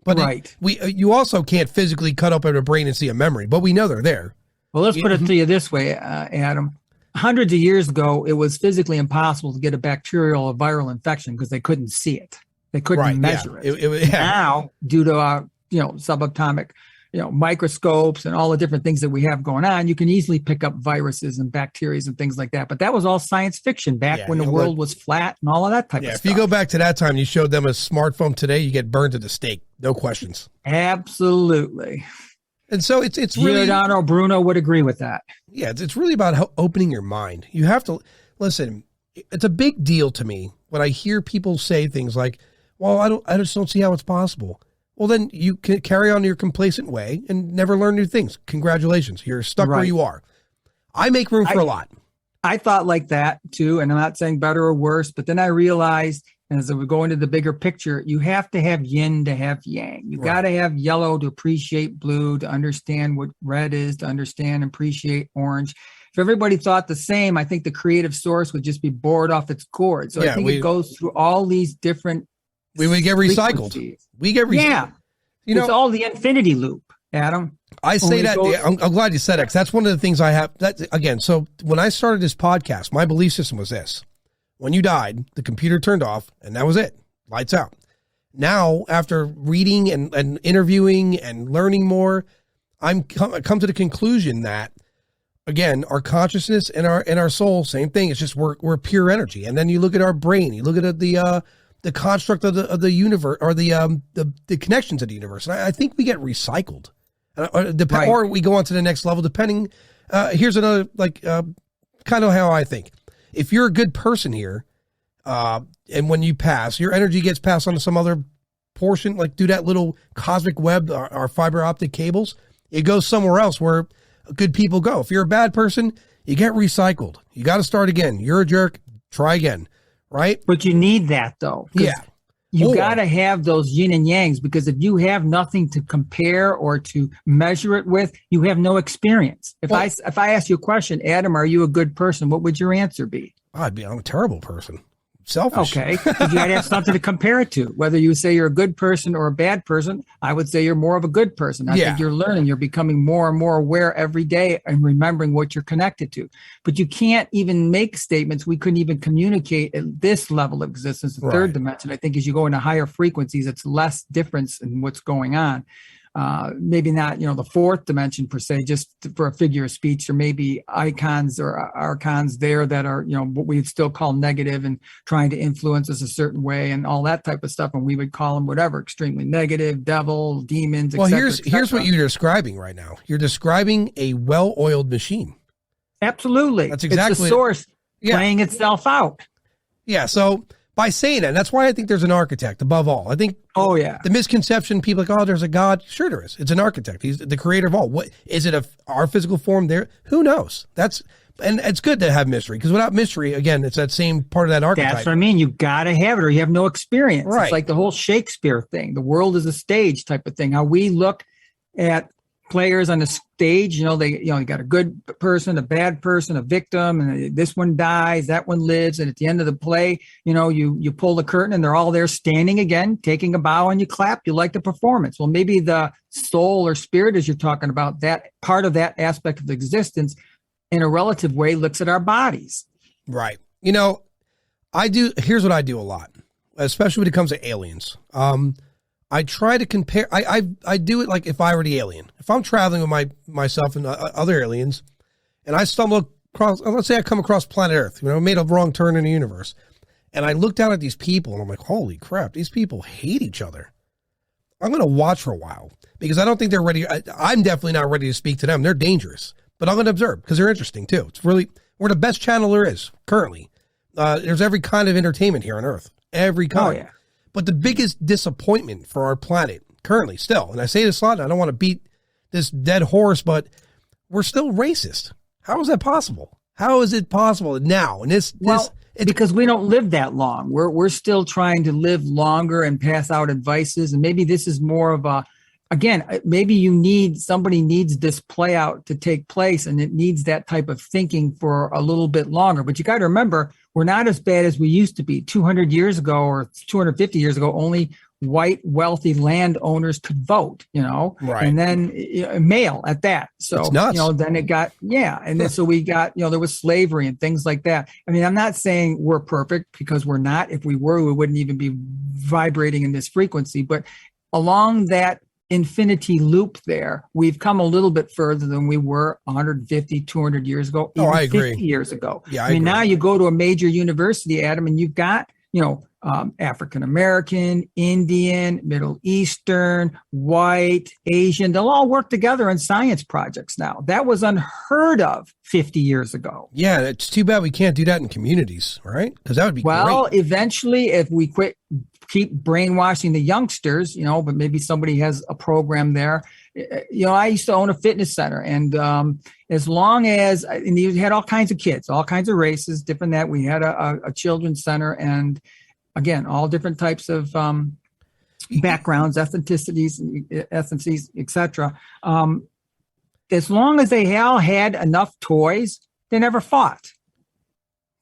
But right. You also can't physically cut open a brain and see a memory, but we know they're there. Well, let's put it to you this way, Adam. Hundreds of years ago, it was physically impossible to get a bacterial or viral infection because they couldn't see it. They couldn't measure it. Now, due to subatomic, microscopes and all the different things that we have going on, you can easily pick up viruses and bacteria and things like that. But that was all science fiction back when the world was flat and all of that type of stuff. If you go back to that time, you showed them a smartphone today, you get burned at the stake. No questions. Absolutely. And so it's really, Giordano Bruno would agree with that. Yeah, it's really about opening your mind. You have to listen. It's a big deal to me when I hear people say things like, "Well, I just don't see how it's possible." Well, then you can carry on your complacent way and never learn new things. Congratulations, you're stuck where you are. I make room for a lot. I thought like that too, and I'm not saying better or worse, but then I realized, as we go into the bigger picture, you have to have yin to have yang. You got to have yellow to appreciate blue, to understand what red is, to understand and appreciate orange. If everybody thought the same, I think the creative source would just be bored off its cord. So I think it goes through all these different. We would get recycled. We get recycled. Yeah. It's all the infinity loop, Adam. I say that. I'm glad you said it, 'cause that's one of the things I have. So when I started this podcast, my belief system was this. When you died, the computer turned off, and that was it. Lights out. Now, after reading and interviewing and learning more, I come to the conclusion that, again, our consciousness and our soul, same thing. It's just we're pure energy. And then you look at our brain. You look at the construct of the universe, or the connections of the universe. And I think we get recycled, or we go on to the next level. Depending, here's another kind of how I think. If you're a good person here, and when you pass, your energy gets passed on to some other portion, like do that little cosmic web, our fiber optic cables, it goes somewhere else where good people go. If you're a bad person, you get recycled. You got to start again. You're a jerk. Try again. Right? But you need that though. Yeah. You got to have those yin and yangs, because if you have nothing to compare or to measure it with, you have no experience. If I ask you a question, Adam, are you a good person? What would your answer be? I'm a terrible person. Selfish. Okay. But you got to have something to compare it to. Whether you say you're a good person or a bad person, I would say you're more of a good person. I think you're learning. You're becoming more and more aware every day and remembering what you're connected to. But you can't even make statements. We couldn't even communicate at this level of existence, the third dimension. I think as you go into higher frequencies, it's less difference in what's going on. Maybe not, the fourth dimension per se, just for a figure of speech, or maybe icons or archons there that are, what we'd still call negative and trying to influence us a certain way and all that type of stuff. And we would call them whatever, extremely negative, devil, demons, Well, here's what you're describing right now. You're describing a well-oiled machine. Absolutely. That's exactly it's the source playing itself out. Yeah. So by saying that, that's why I think there's an architect above all. I think the misconception, people are like, oh, there's a God. Sure there is. It's an architect. He's the creator of all. What is it, our physical form there? Who knows? And it's good to have mystery, because without mystery, again, it's that same part of that archetype. That's what I mean. You got to have it or you have no experience. Right. It's like the whole Shakespeare thing. The world is a stage type of thing. How we look at players on the stage, you got a good person, a bad person, a victim, and this one dies, that one lives, and at the end of the play, you pull the curtain and they're all there standing again, taking a bow, and you clap. You like the performance. Well, maybe the soul or spirit, as you're talking about, that part of that aspect of existence, in a relative way, looks at our bodies. Right. Here's what I do a lot, especially when it comes to aliens. I try to compare. I do it like if I were the alien. If I'm traveling with myself and other aliens, and I stumble across, let's say I come across planet Earth, made a wrong turn in the universe, and I look down at these people and I'm like, holy crap, these people hate each other. I'm going to watch for a while, because I don't think they're ready. I'm definitely not ready to speak to them. They're dangerous, but I'm going to observe because they're interesting too. It's really, we're the best channel there is currently. There's every kind of entertainment here on Earth, every kind. Oh, yeah. But the biggest disappointment for our planet currently still, and I say this a lot, and I don't want to beat this dead horse, but we're still racist. How is that possible? How is it possible now in this because we don't live that long. We're still trying to live longer and pass out advices. And maybe this is more of a, again, maybe somebody needs this play out to take place, and it needs that type of thinking for a little bit longer. But you got to remember, we're not as bad as we used to be. 200 years ago or 250 years ago, only white, wealthy landowners could vote, Right. And then male at that. So, it's nuts. Then it got, and then so we got, there was slavery and things like that. I mean, I'm not saying we're perfect, because we're not. If we were, we wouldn't even be vibrating in this frequency. But along that infinity loop there, we've come a little bit further than we were 150, 200 years ago, even I agree. 50 years ago. Yeah, I mean, agree. now you go to a major university, Adam, and you've got, African-American, Indian, Middle Eastern, white, Asian, they'll all work together on science projects now. That was unheard of 50 years ago. Yeah, it's too bad we can't do that in communities, right? Because that would be Well, great. eventually, if we keep brainwashing the youngsters, but maybe somebody has a program there. I used to own a fitness center, and as long as, and you had all kinds of kids, all kinds of races, different that we had a children's center, and again, all different types of backgrounds, ethnicities, etc. As long as they all had enough toys, they never fought.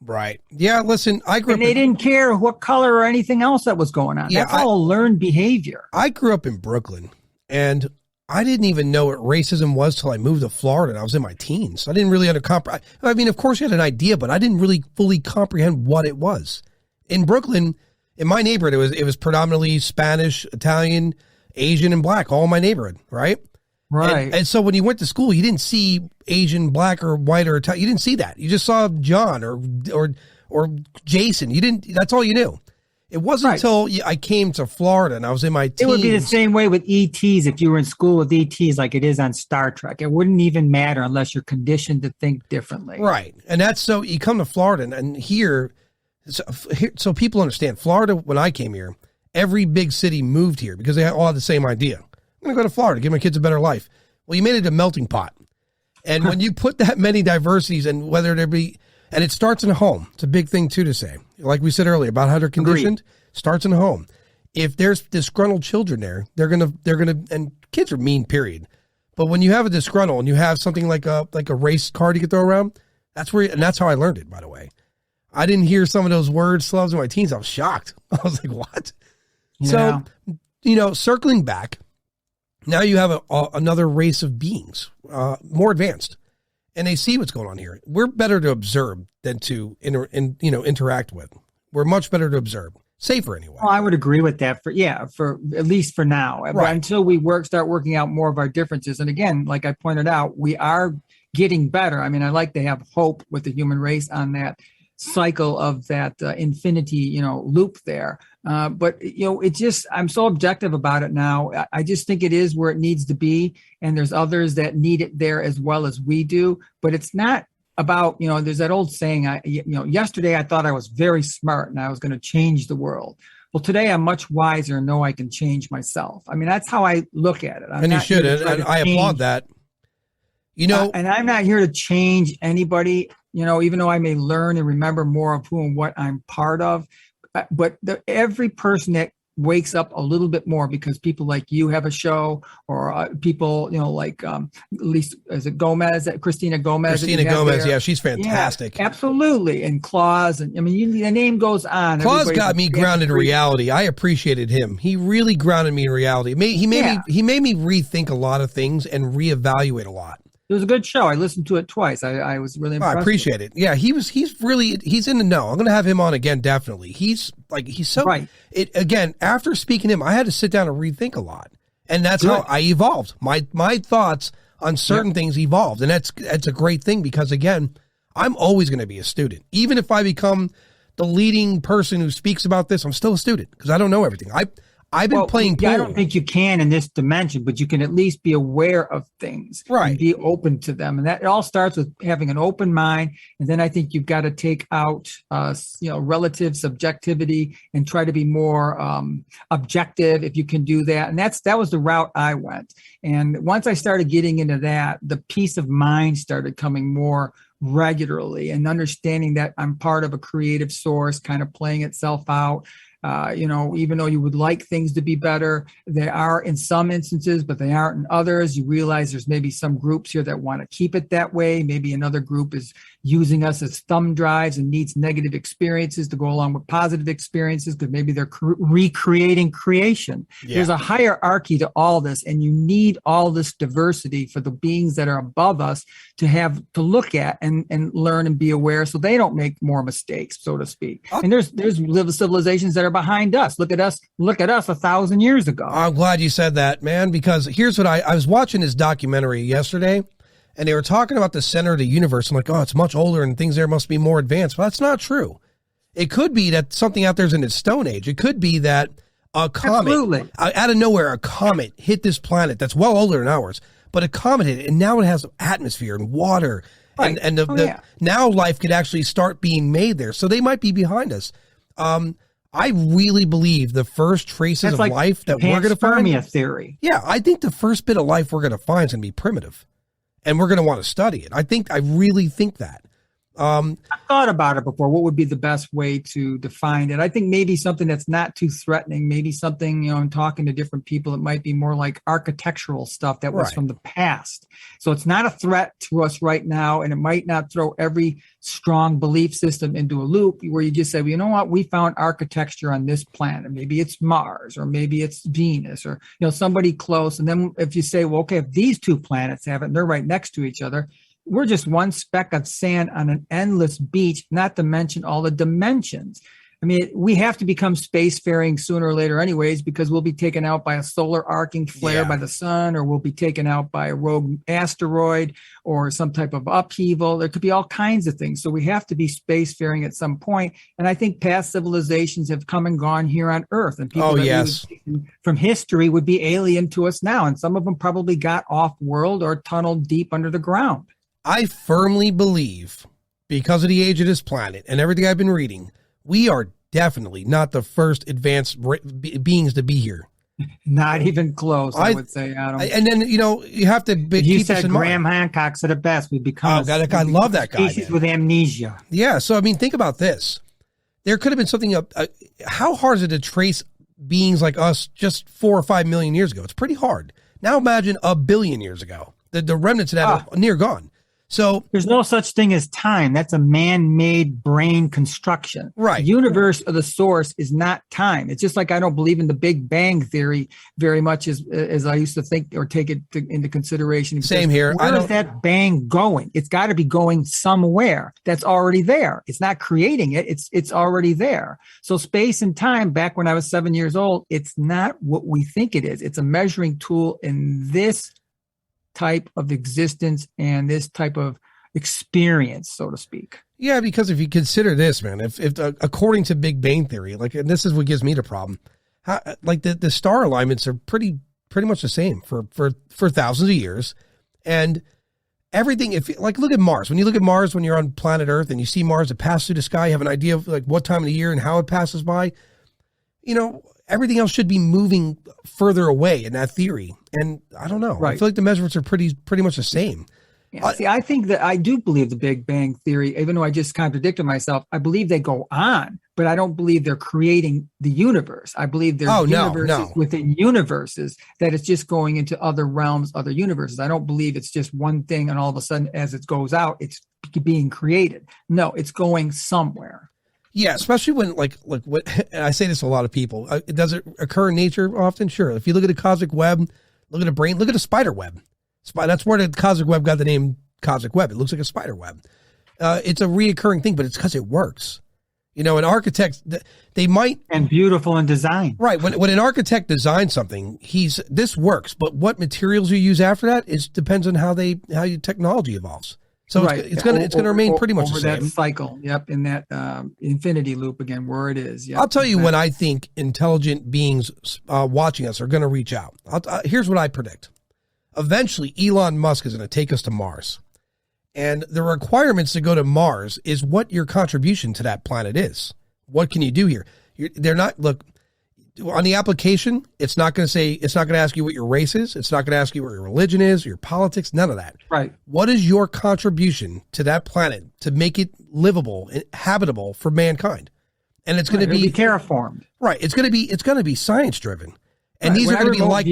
Right. Yeah, listen, I grew up. And they didn't care what color or anything else that was going on. Yeah, That's all learned behavior. I grew up in Brooklyn, and I didn't even know what racism was till I moved to Florida, and I was in my teens. I didn't really I mean, of course, you had an idea, but I didn't really fully comprehend what it was. In Brooklyn, in my neighborhood, it was predominantly Spanish, Italian, Asian, and Black, all in my neighborhood, right? Right. And so when you went to school, you didn't see Asian, Black, or white, or Italian. You didn't see that. You just saw John or Jason. You didn't. That's all you knew. It wasn't until I came to Florida and I was in my teens. It would be the same way with ETs if you were in school with ETs, like it is on Star Trek. It wouldn't even matter unless you're conditioned to think differently. Right. And that's so you come to Florida and here, so people understand. Florida, when I came here, every big city moved here because they all had the same idea. I'm going to go to Florida, give my kids a better life. Well, you made it a melting pot. And when you put that many diversities, and whether there be, and it starts in a home. It's a big thing too to say. Like we said earlier about how they're conditioned, starts in a home. If there's disgruntled children there, they're gonna, and kids are mean, period. But when you have a disgruntled and you have something like a race card you could throw around, and that's how I learned it, by the way. I didn't hear some of those words slubs in my teens. I was shocked. I was like, what? Yeah. So, circling back, now you have another race of beings, more advanced, and they see what's going on here. We're better to observe than to interact with. We're much better to observe, safer anyway. Well, I would agree with that for at least for now, Right. But until we start working out more of our differences. And again, like I pointed out, we are getting better. I mean, I like to have hope with the human race on that cycle of that infinity, loop there. But it just, I'm so objective about it now. I just think it is where it needs to be. And there's others that need it there as well as we do, but it's not about, there's that old saying, yesterday I thought I was very smart and I was going to change the world. Well, today I'm much wiser and know I can change myself. I mean, that's how I look at it. And you should, and I applaud that. And I'm not here to change anybody, even though I may learn and remember more of who and what I'm part of. But every person that wakes up a little bit more because people like you have a show, or people, like at least, is it Gomez, Christina Gomez? Yeah, she's fantastic. Yeah, absolutely. And Claus, and I mean, the name goes on. Claus got me grounded in reality. I appreciated him. He really grounded me in reality. He made me rethink a lot of things and reevaluate a lot. It was a good show. I listened to it twice. I was really impressed. I appreciate it. Yeah, he's in the know. I'm going to have him on again, definitely. He's so right. Again, after speaking to him, I had to sit down and rethink a lot. And that's how I evolved. My thoughts on certain things evolved. And that's a great thing because, again, I'm always going to be a student. Even if I become the leading person who speaks about this, I'm still a student because I don't know everything. I've been playing pool. I don't think you can in this dimension, but you can at least be aware of things, right? And be open to them, and that it all starts with having an open mind. And then I think you've got to take out, relative subjectivity and try to be more objective if you can do that. And that was the route I went. And once I started getting into that, the peace of mind started coming more regularly, and understanding that I'm part of a creative source, kind of playing itself out. Even though you would like things to be better, they are in some instances, but they aren't in others. You realize there's maybe some groups here that want to keep it that way. Maybe another group is using us as thumb drives and needs negative experiences to go along with positive experiences, because maybe they're recreating creation. Yeah. There's a hierarchy to all this, and you need all this diversity for the beings that are above us to have to look at and learn and be aware, so they don't make more mistakes, so to speak. And there's civilizations that are behind us. Look at us 1,000 years ago. I'm glad you said that, man, because here's what I was watching this documentary yesterday, and they were talking about the center of the universe. I'm like, oh, it's much older and things there must be more advanced. Well, that's not true. It could be that something out there's in its Stone Age. It could be that a comet, out of nowhere, a comet hit this planet that's well older than ours, but a comet hit it, and now it has atmosphere and water, right. and now life could actually start being made there. So they might be behind us. I really believe the first traces of life that we're going to find. Panspermia theory. Yeah, I think the first bit of life we're going to find is going to be primitive, and we're going to want to study it. I really think that. I thought about it before. What would be the best way to define it? I think maybe something that's not too threatening. Maybe something, in talking to different people, it might be more like architectural stuff that was from the past. So it's not a threat to us right now, and it might not throw every strong belief system into a loop where you just say, well, you know what? We found architecture on this planet. Maybe it's Mars, or maybe it's Venus, or somebody close. And then if you say, well, okay, if these two planets have it and they're right next to each other, we're just one speck of sand on an endless beach, not to mention all the dimensions. I mean, we have to become spacefaring sooner or later anyways, because we'll be taken out by a solar arcing flare by the sun, or we'll be taken out by a rogue asteroid or some type of upheaval. There could be all kinds of things. So we have to be spacefaring at some point. And I think past civilizations have come and gone here on Earth, and people from history would be alien to us now. And some of them probably got off world or tunneled deep under the ground. I firmly believe, because of the age of this planet and everything I've been reading, we are definitely not the first advanced beings to be here. Not even close, I would say, Adam. And then, you have to keep this in mind. Graham Hancock said it best. We become I love that guy. Species with amnesia. Yeah, so, think about this. There could have been something, how hard is it to trace beings like us just 4 or 5 million years ago? It's pretty hard. Now imagine 1 billion years ago. The remnants of that are near gone. So there's no such thing as time. That's a man-made brain construction. Right. The universe of the source is not time. It's just like I don't believe in the Big Bang theory very much as I used to think or take it into consideration. Same here. Where is that bang going? It's got to be going somewhere that's already there. It's not creating it. It's already there. So space and time, back when I was 7 years old, it's not what we think it is. It's a measuring tool in this type of existence and this type of experience, so to speak. Yeah, because if you consider this, man, if according to Big Bang theory, and this is what gives me the problem, the star alignments are pretty much the same for thousands of years, and everything. Look at Mars. When you look at Mars, when you're on planet Earth and you see Mars, it passes through the sky. You have an idea of what time of the year and how it passes by. Everything else should be moving further away in that theory. And I don't know. Right. I feel like the measurements are pretty much the same. Yeah, I think that I do believe the Big Bang theory, even though I just contradicted myself. I believe they go on, but I don't believe they're creating the universe. I believe there's universes within universes, that it's just going into other realms, other universes. I don't believe it's just one thing and all of a sudden as it goes out, it's being created. No, it's going somewhere. Yeah, especially when, and I say this to a lot of people, does it occur in nature often? Sure. If you look at a cosmic web, look at a brain, look at a spider web. That's where the cosmic web got the name cosmic web. It looks like a spider web. It's a reoccurring thing, but it's because it works. And architects, they might... And beautiful in design. Right. When an architect designs something, this works, but what materials you use after that depends on how your technology evolves. So it's going to remain pretty much the same. That cycle. Yep. In that infinity loop again, where it is. Yep, I'll tell you when I think intelligent beings watching us are going to reach out. Here's what I predict. Eventually, Elon Musk is going to take us to Mars. And the requirements to go to Mars is what your contribution to that planet is. What can you do here? They're not, look, on the application, it's not going to ask you what your race is. It's not going to ask you what your religion is, your politics, none of that. Right. What is your contribution to that planet to make it livable and habitable for mankind? And it's going to be terraformed. Right. It's going to be science driven. And these are going to be like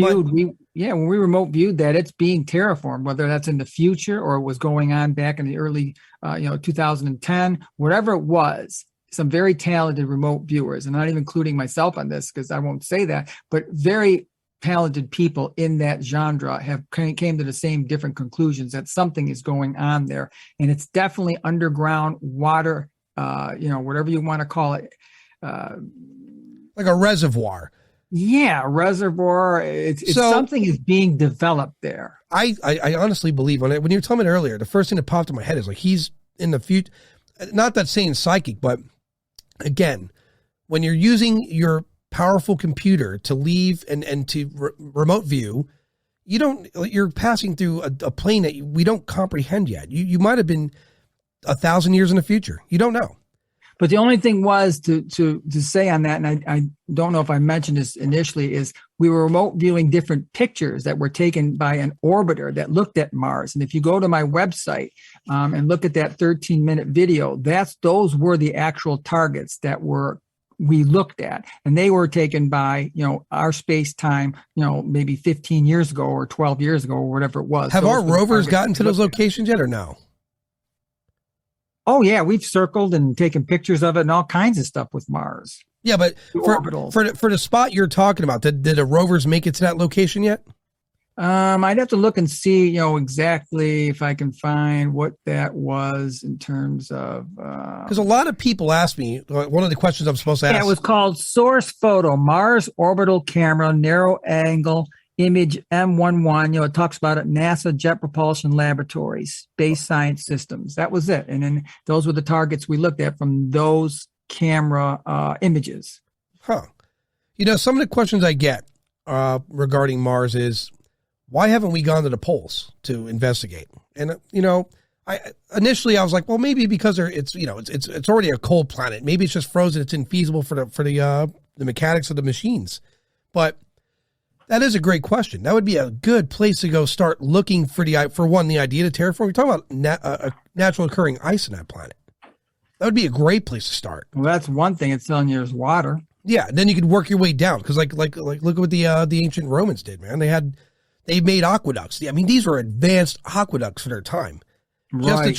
when we remote viewed that, it's being terraformed, whether that's in the future or it was going on back in the early 2010, whatever it was. Some very talented remote viewers, and I'm not even including myself on this because I won't say that, but very talented people in that genre have came to the same different conclusions that something is going on there. And it's definitely underground water, whatever you want to call it. Like a reservoir. Yeah, reservoir. It's something is being developed there. I honestly believe on it. When you were telling me earlier, the first thing that popped in my head is like he's in the future. Not that saying psychic, but again, when you're using your powerful computer to leave and to remote view, you're passing through a plane that we don't comprehend yet. You might have been 1,000 years in the future. You don't know. But the only thing was to say on that, and I don't know if I mentioned this initially, is we were remote viewing different pictures that were taken by an orbiter that looked at Mars. And if you go to my website and look at that 13-minute video, those were the actual targets that we looked at, and they were taken by our space time, maybe 15 years ago or 12 years ago or whatever it was. Have our rovers gotten to those locations yet, or no? Oh yeah, we've circled and taken pictures of it and all kinds of stuff with Mars. Yeah, but for the spot you're talking about, did the rovers make it to that location yet? I'd have to look and see, exactly if I can find what that was in terms of. Because a lot of people ask me, one of the questions I'm supposed to ask. Yeah, it was called Source Photo, Mars Orbital Camera, Narrow Angle Image M11. It talks about it, NASA Jet Propulsion Laboratories, Space Science Systems. That was it. And then those were the targets we looked at from those camera images. Huh. Some of the questions I get regarding Mars is, why haven't we gone to the poles to investigate? And, I initially was like, well, maybe because it's already a cold planet. Maybe it's just frozen. It's infeasible for the mechanics of the machines. But that is a great question. That would be a good place to go start looking for the idea to terraform. We're talking about natural occurring ice in that planet. That would be a great place to start. Well, that's one thing. It's telling you there's water. Yeah, then you could work your way down because like look at what the ancient Romans did, man. They made aqueducts. I mean, these were advanced aqueducts for their time. Right.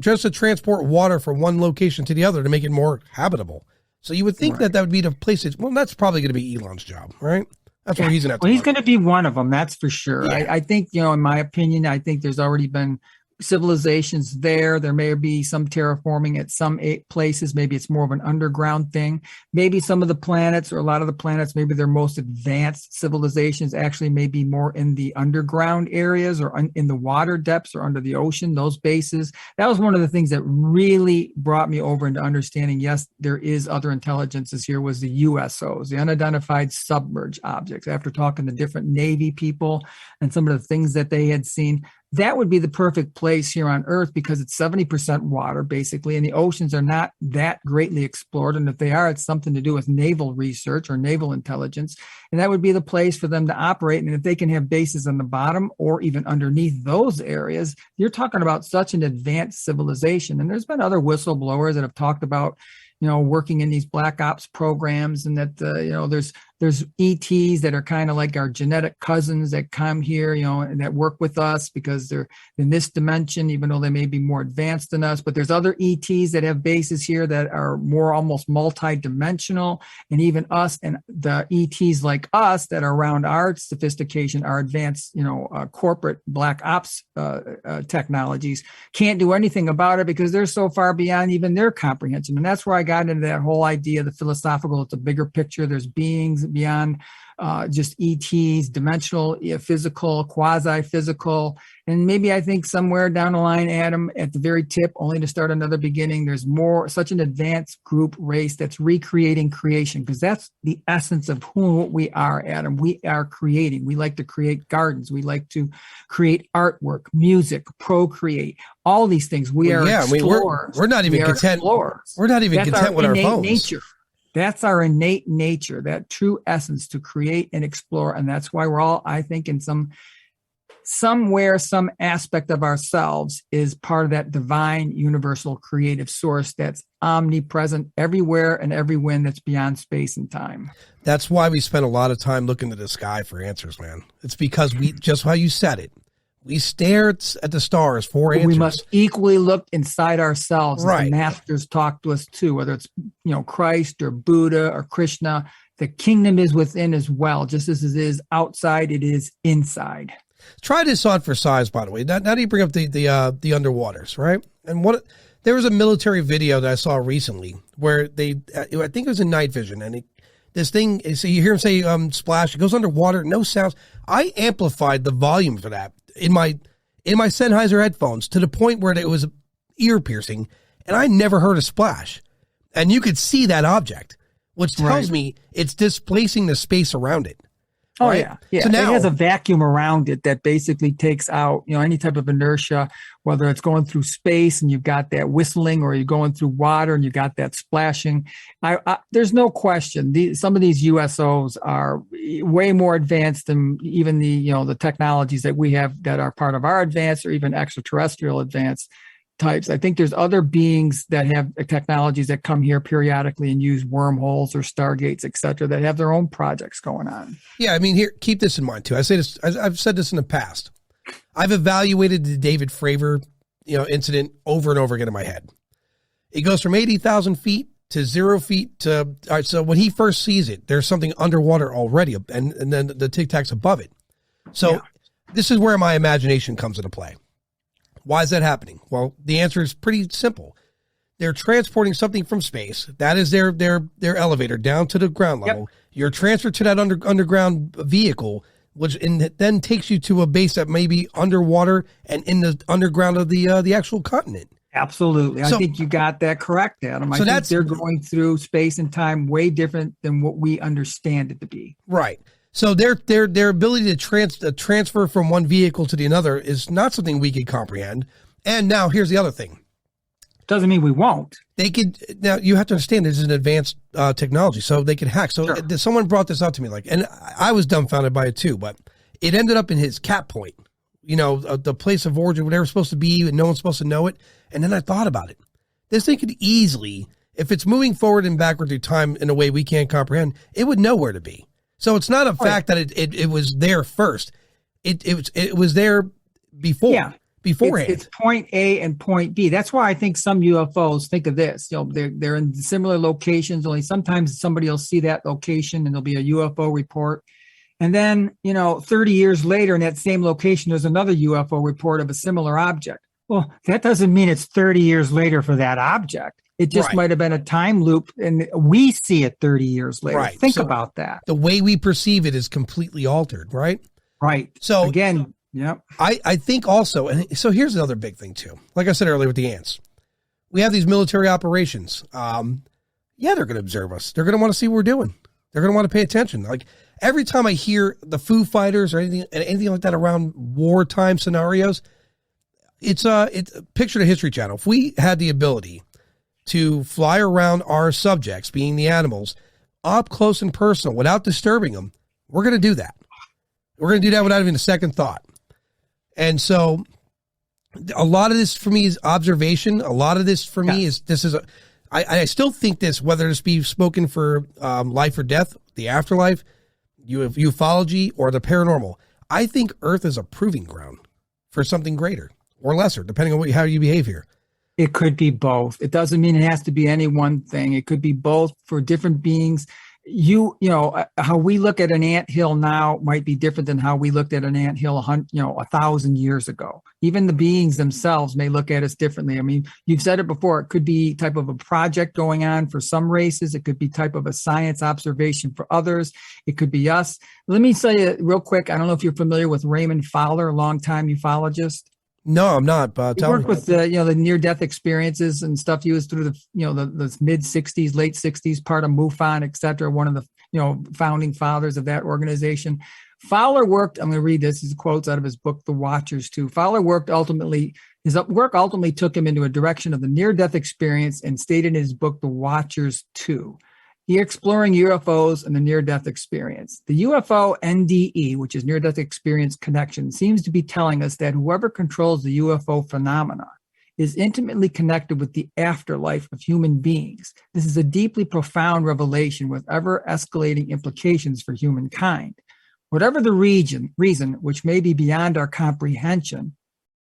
Just to transport water from one location to the other to make it more habitable. So you would think that would be the place. That's probably going to be Elon's job, right? That's where he's going to have to. Well, he's going to be one of them. That's for sure. Yeah. I think, in my opinion, I think there's already been civilizations there. There may be some terraforming at some places. Maybe it's more of an underground thing. Maybe some of the planets or a lot of the planets, maybe their most advanced civilizations actually may be more in the underground areas or in the water depths or under the ocean, those bases. That was one of the things that really brought me over into understanding, yes, there is other intelligences here, was the USOs, the unidentified submerged objects. After talking to different Navy people and some of the things that they had seen, that would be the perfect place here on Earth because it's 70% water, basically, and the oceans are not that greatly explored. And if they are, it's something to do with naval research or naval intelligence. And that would be the place for them to operate. And if they can have bases on the bottom or even underneath those areas, you're talking about such an advanced civilization. And there's been other whistleblowers that have talked about, working in these black ops programs, and that, there's ETs that are kind of like our genetic cousins that come here, and that work with us because they're in this dimension, even though they may be more advanced than us. But there's other ETs that have bases here that are more almost multi-dimensional. And even us and the ETs like us that are around our sophistication, our advanced, corporate black ops technologies can't do anything about it because they're so far beyond even their comprehension. And that's where I got into that whole idea, the philosophical, it's a bigger picture. There's beings beings beyond just ETs, dimensional, physical, quasi-physical. And maybe I think somewhere down the line, Adam, at the very tip, only to start another beginning, there's such an advanced group race that's recreating creation, because that's the essence of who we are, Adam. We are creating. We like to create gardens. We like to create artwork, music, procreate, all these things. We are explorers. We're not even content. We're not even content with our phones. Nature. That's our innate nature, that true essence to create and explore. And that's why we're all, I think, in somewhere, some aspect of ourselves is part of that divine, universal, creative source that's omnipresent everywhere and everywhere that's beyond space and time. That's why we spend a lot of time looking to the sky for answers, man. It's because just how you said it. We stare at the stars for answers. We must equally look inside ourselves. Right. The masters talk to us too, whether it's Christ or Buddha or Krishna. The kingdom is within as well. Just as it is outside, it is inside. Try this on for size, by the way. Now do you bring up the underwaters, right? And there was a military video that I saw recently where I think it was in night vision, and this thing, so you hear him say splash, it goes underwater, no sounds. I amplified the volume for that in my Sennheiser headphones to the point where it was ear piercing, and I never heard a splash. And you could see that object, which tells me it's displacing the space around it. Oh, right? yeah. So now, it has a vacuum around it that basically takes out, any type of inertia, whether it's going through space and you've got that whistling, or you're going through water and you got that splashing. There's no question. Some of these USOs are way more advanced than even the technologies that we have that are part of our advanced or even extraterrestrial advanced types. I think there's other beings that have technologies that come here periodically and use wormholes or stargates, et cetera, that have their own projects going on. Yeah, I mean, here, keep this in mind too. I've said this in the past. I've evaluated the David Fravor, incident over and over again in my head. It goes from 80,000 feet to 0 feet to, all right, so when he first sees it, there's something underwater already, and then the Tic Tacs above it. So This is where my imagination comes into play. Why is that happening? Well, the answer is pretty simple. They're transporting something from space. That is their elevator down to the ground level. Yep. You're transferred to that underground vehicle, which then takes you to a base that may be underwater and in the underground of the actual continent. Absolutely. I think you got that correct, Adam. I think they're going through space and time way different than what we understand it to be. Right. So their ability to transfer from one vehicle to the other is not something we can comprehend. And now here's the other thing. Doesn't mean we won't. They could, now you have to understand this is an advanced technology, so they could hack. So someone brought this up to me, and I was dumbfounded by it too, but it ended up in his cap point, the place of origin, where they were supposed to be, and no one's supposed to know it. And then I thought about it. This thing could easily, if it's moving forward and backward through time in a way we can't comprehend, it would know where to be. So it's not a fact that it was there first. It was there before. Yeah. Beforehand. It's point A and point B. That's why I think some UFOs think of this. They're in similar locations, only sometimes somebody will see that location and there'll be a UFO report. And then, 30 years later in that same location, there's another UFO report of a similar object. Well, that doesn't mean it's 30 years later for that object. It just might have been a time loop and we see it 30 years later. Right. Think about that. The way we perceive it is completely altered, right? Right. So again, yep. I think also, and so here's another big thing too. Like I said earlier with the ants, we have these military operations. They're going to observe us. They're going to want to see what we're doing. They're going to want to pay attention. Like every time I hear the Foo Fighters or anything like that around wartime scenarios, it's picture the History Channel. If we had the ability to fly around our subjects, being the animals, up close and personal without disturbing them, we're going to do that. We're going to do that without even a second thought. And so a lot of this for me is observation. A lot of this for me is, I still think this, whether this be spoken for life or death, the afterlife, ufology, or the paranormal, I think Earth is a proving ground for something greater or lesser, depending on how you behave here. It could be both. It doesn't mean it has to be any one thing. It could be both for different beings. how we look at an anthill now might be different than how we looked at an anthill 1,000 years ago. Even the beings themselves may look at us differently. I mean, you've said it before, it could be type of a project going on for some races. It could be type of a science observation for others. It could be us. Let me say it real quick. I don't know if you're familiar with Raymond Fowler, longtime ufologist. No, I'm not. But he worked with the near-death experiences and stuff. He was through the mid '60s, late '60s, part of MUFON, et cetera. One of the founding fathers of that organization. Fowler worked. I'm going to read this. These quotes out of his book, The Watchers, too. Fowler his work ultimately took him into a direction of the near-death experience, and stated in his book, The Watchers, too. He exploring UFOs and the near-death experience. The UFO NDE, which is near-death experience connection, seems to be telling us that whoever controls the UFO phenomena is intimately connected with the afterlife of human beings. This is a deeply profound revelation with ever-escalating implications for humankind. Whatever the reason, which may be beyond our comprehension,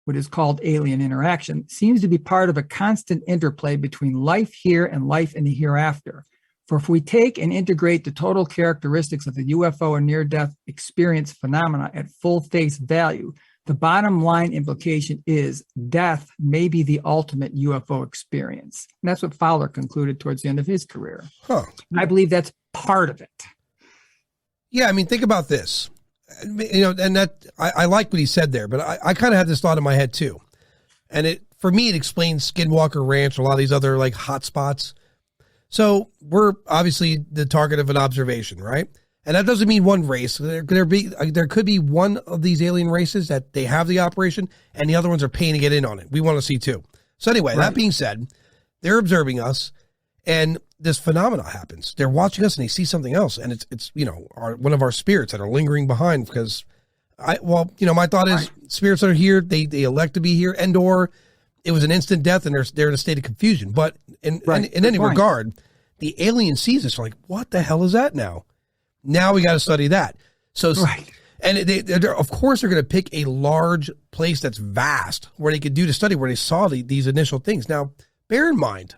what is called alien interaction, seems to be part of a constant interplay between life here and life in the hereafter. For if we take and integrate the total characteristics of the UFO and near-death experience phenomena at full face value, the bottom line implication is death may be the ultimate UFO experience. And that's what Fowler concluded towards the end of his career. Huh. I believe that's part of it. Yeah, I mean, think about this. And that I like what he said there, but I kind of had this thought in my head too. And for me, it explains Skinwalker Ranch, a lot of these other like hot spots. So we're obviously the target of an observation, right? And that doesn't mean one race. There could be one of these alien races that they have the operation, and the other ones are paying to get in on it. We want to see too. So anyway, That being said, they're observing us, and this phenomena happens. They're watching us, and they see something else, and it's one of our spirits that are lingering behind. Because my thought is spirits that are here, they elect to be here, and/or it was an instant death, and they're in a state of confusion. But in any regard, the alien sees us like, what the hell is that now? Now we got to study that. So, and they're of course they're going to pick a large place that's vast where they could do the study where they saw these initial things. Now, bear in mind,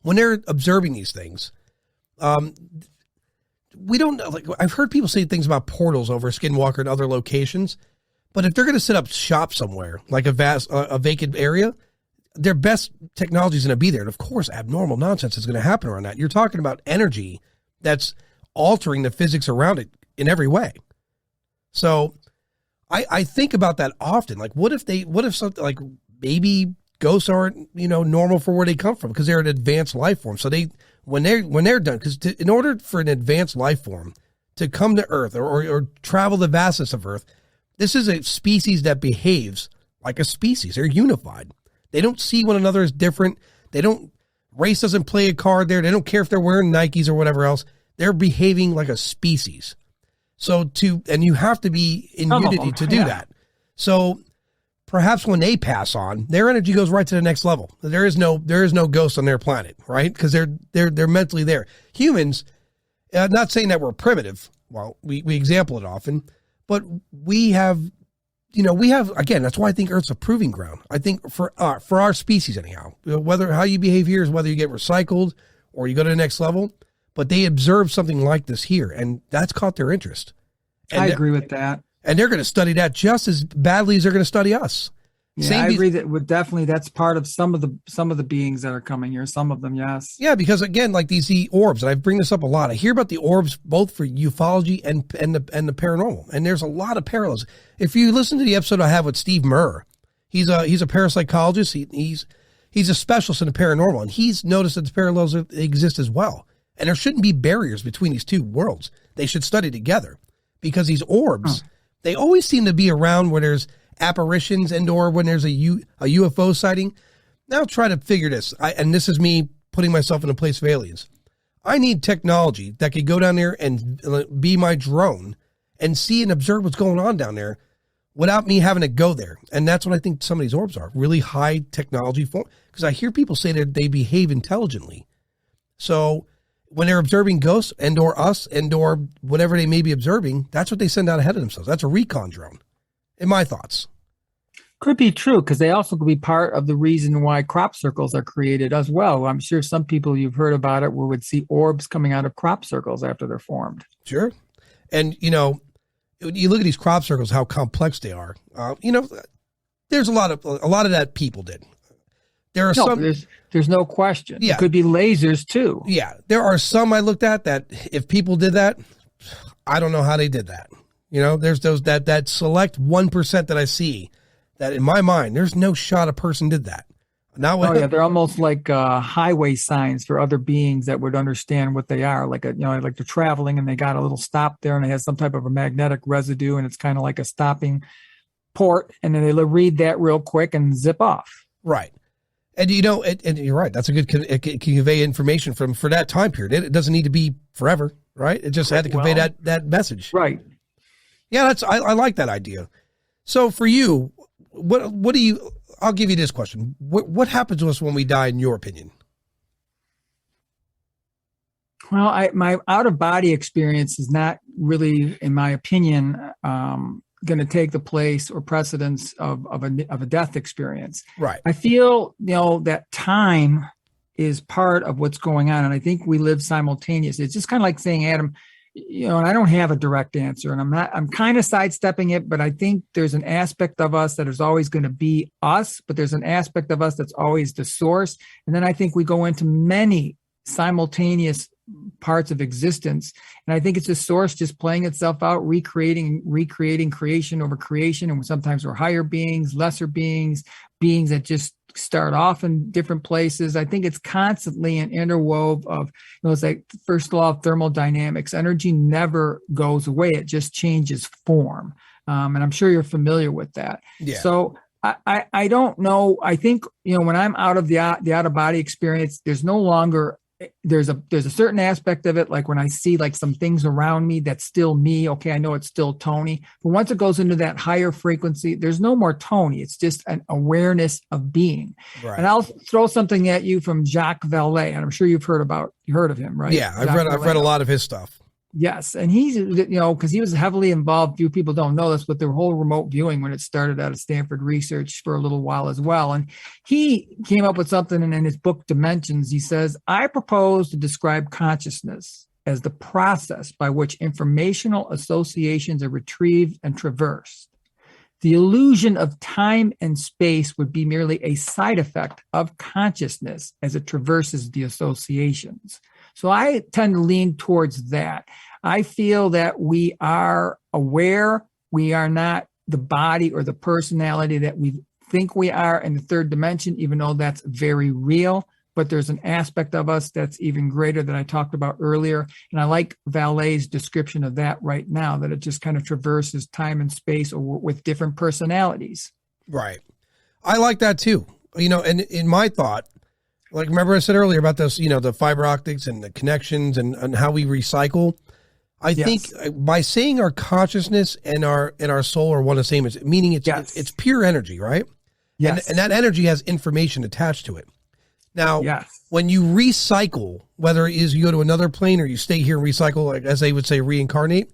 when they're observing these things, we don't know. Like, I've heard people say things about portals over Skinwalker and other locations, but if they're going to set up shop somewhere, like a vacant area, their best technology is going to be there. And of course, abnormal nonsense is going to happen around that. You're talking about energy that's altering the physics around it in every way. So I think about that often. Like, what if something like maybe ghosts aren't, normal for where they come from because they're an advanced life form. So when they're done, because in order for an advanced life form to come to Earth or travel the vastness of Earth, this is a species that behaves like a species. They're unified. They don't see one another as different. Race doesn't play a card there. They don't care if they're wearing Nikes or whatever else. They're behaving like a species. And you have to be in unity to do that. So perhaps when they pass on, their energy goes right to the next level. There is no ghost on their planet, right? Because they're mentally there. Humans, not saying that we're primitive. Well, we example it often, but we have, again, that's why I think Earth's a proving ground. I think for our species anyhow, how you behave here is whether you get recycled or you go to the next level. But they observe something like this here, and that's caught their interest. And I agree with that. And they're going to study that just as badly as they're going to study us. Yeah, I agree that's part of some of the beings that are coming here. Some of them, yes. Yeah, because again, like the orbs, and I bring this up a lot. I hear about the orbs both for ufology and the paranormal, and there's a lot of parallels. If you listen to the episode I have with Steve Murr, he's a parapsychologist. He's a specialist in the paranormal, and he's noticed that the parallels exist as well. And there shouldn't be barriers between these two worlds. They should study together because these orbs, they always seem to be around where there's apparitions and/or when there's a UFO sighting. Now try to figure this. And this is me putting myself in the place of aliens. I need technology that could go down there and be my drone and see and observe what's going on down there without me having to go there. And that's what I think some of these orbs are, really high technology form. Because I hear people say that they behave intelligently. So when they're observing ghosts and/or us and/or whatever they may be observing, that's what they send out ahead of themselves. That's a recon drone, in my thoughts. Could be true because they also could be part of the reason why crop circles are created as well. I'm sure some people you've heard about it would see orbs coming out of crop circles after they're formed. Sure. And, you look at these crop circles, how complex they are. There's a lot of that people did. There are there's no question. Yeah. It could be lasers too. Yeah. There are some I looked at that if people did that, I don't know how they did that. There's that select 1% that I see that in my mind, there's no shot a person did that. Now, they're almost like highway signs for other beings that would understand what they are. Like like they're traveling and they got a little stop there and it has some type of a magnetic residue and it's kind of like a stopping port, and then they read that real quick and zip off. Right, and and you're right. That's a good it can convey information for that time period. It doesn't need to be forever, right? It just had to convey that message. Right. Yeah, I like that idea. So for you, what do you? I'll give you this question. What happens to us when we die, in your opinion? Well, my out-of-body experience is not really, in my opinion, going to take the place or precedence of a death experience. Right. I feel, that time is part of what's going on. And I think we live simultaneously. It's just kind of like saying, Adam, and I don't have a direct answer, and I'm kind of sidestepping it, but I think there's an aspect of us that is always going to be us, but there's an aspect of us that's always the source. And then I think we go into many simultaneous parts of existence. And I think it's a source just playing itself out, recreating creation over creation. And sometimes we're higher beings, lesser beings that just start off in different places. I think it's constantly an interwove of, it's like first law of thermodynamics. Energy never goes away. It just changes form. And I'm sure you're familiar with that. Yeah. So I don't know. I think, when I'm out of the out of body experience, there's no longer, there's a certain aspect of it. Like when I see like some things around me, that's still me. Okay. I know it's still Tony, but once it goes into that higher frequency, there's no more Tony. It's just an awareness of being. Right. And I'll throw something at you from Jacques Vallée, and I'm sure you heard of him, right? Yeah. I've read a lot of his stuff. Yes. And he's, because he was heavily involved. Few people don't know this, but the whole remote viewing when it started out of Stanford research for a little while as well. And he came up with something in his book, Dimensions. He says, I propose to describe consciousness as the process by which informational associations are retrieved and traversed. The illusion of time and space would be merely a side effect of consciousness as it traverses the associations. So I tend to lean towards that. I feel that we are aware. We are not the body or the personality that we think we are in the third dimension, even though that's very real. But there's an aspect of us that's even greater that I talked about earlier. And I like Vallée's description of that right now, that it just kind of traverses time and space or with different personalities. Right. I like that too. And in my thought, like, remember I said earlier about this, the fiber optics and the connections and how we recycle. I think by saying our consciousness and our soul are one and the same, meaning it's pure energy, right? Yes. And that energy has information attached to it. Now, when you recycle, whether it is you go to another plane or you stay here and recycle, like as they would say, reincarnate,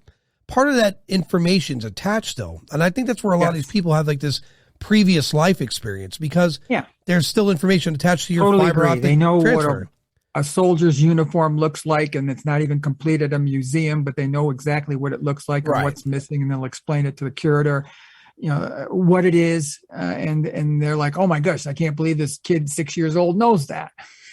part of that information is attached still. And I think that's where a lot of these people have like this previous life experience, because there's still information attached to your fiber optic. They know transfer. What a soldier's uniform looks like, and it's not even complete at a museum, but they know exactly what it looks like and what's missing, and they'll explain it to the curator, what it is, and they're like, oh my gosh, I can't believe this kid 6 years old knows that.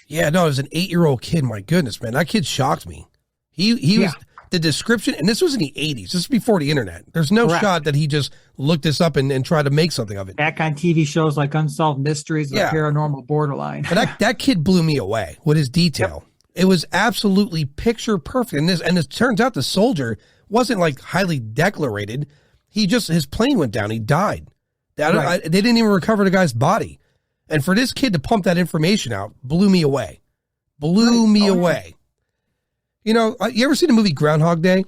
Yeah, no, it was an 8-year-old kid. My goodness, man, that kid shocked me. He was. The description, and this was in the 80s. This is before the internet. There's no shot that he just looked this up and tried to make something of it. Back on TV shows like Unsolved Mysteries or Paranormal Borderline. But that kid blew me away with his detail. Yep. It was absolutely picture perfect. And it turns out the soldier wasn't like highly decorated. His plane went down. He died. They didn't even recover the guy's body. And for this kid to pump that information out blew me away. Blew me away. You ever seen the movie Groundhog Day?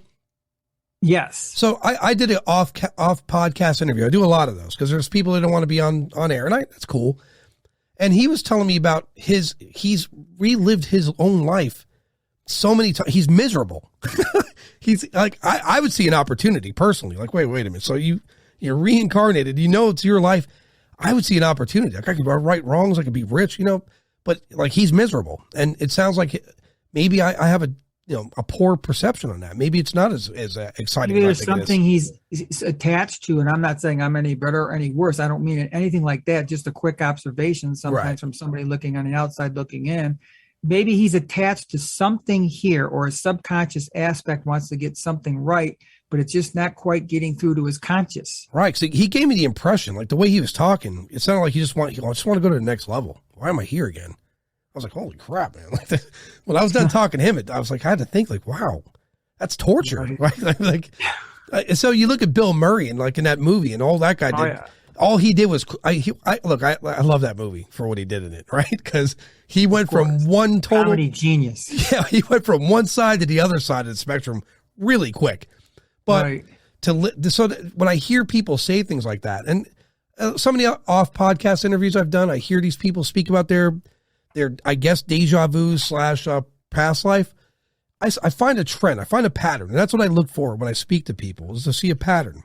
Yes. So I did an off podcast interview. I do a lot of those because there's people that don't want to be on air, and that's cool. And he was telling me about he's relived his own life so many times. He's miserable. He's like, I would see an opportunity personally. Like, wait a minute. So you're reincarnated. It's your life. I would see an opportunity. Like I could right wrongs, I could be rich, but like he's miserable. And it sounds like maybe I have a poor perception on that. Maybe it's not as exciting. Maybe there's something he's attached to, and I'm not saying I'm any better or any worse. I don't mean it, anything like that. Just a quick observation sometimes from somebody looking on the outside looking in. Maybe he's attached to something here, or a subconscious aspect wants to get something right, but it's just not quite getting through to his conscious. Right. So he gave me the impression, like the way he was talking, it sounded like I just want to go to the next level. Why am I here again? I was like, holy crap, man. Like when I was done talking to him, I was like, I had to think like, wow, that's torture. Right? So you look at Bill Murray and like in that movie and all that guy did. Yeah. All he did was, I love that movie for what he did in it, right? Because he went from one total comedy genius. Yeah, he went from one side to the other side of the spectrum really quick. But when I hear people say things like that, and some of the off podcast interviews I've done, I hear these people speak about their I guess deja vu / past life. I find a trend, I find a pattern, and that's what I look for when I speak to people, is to see a pattern.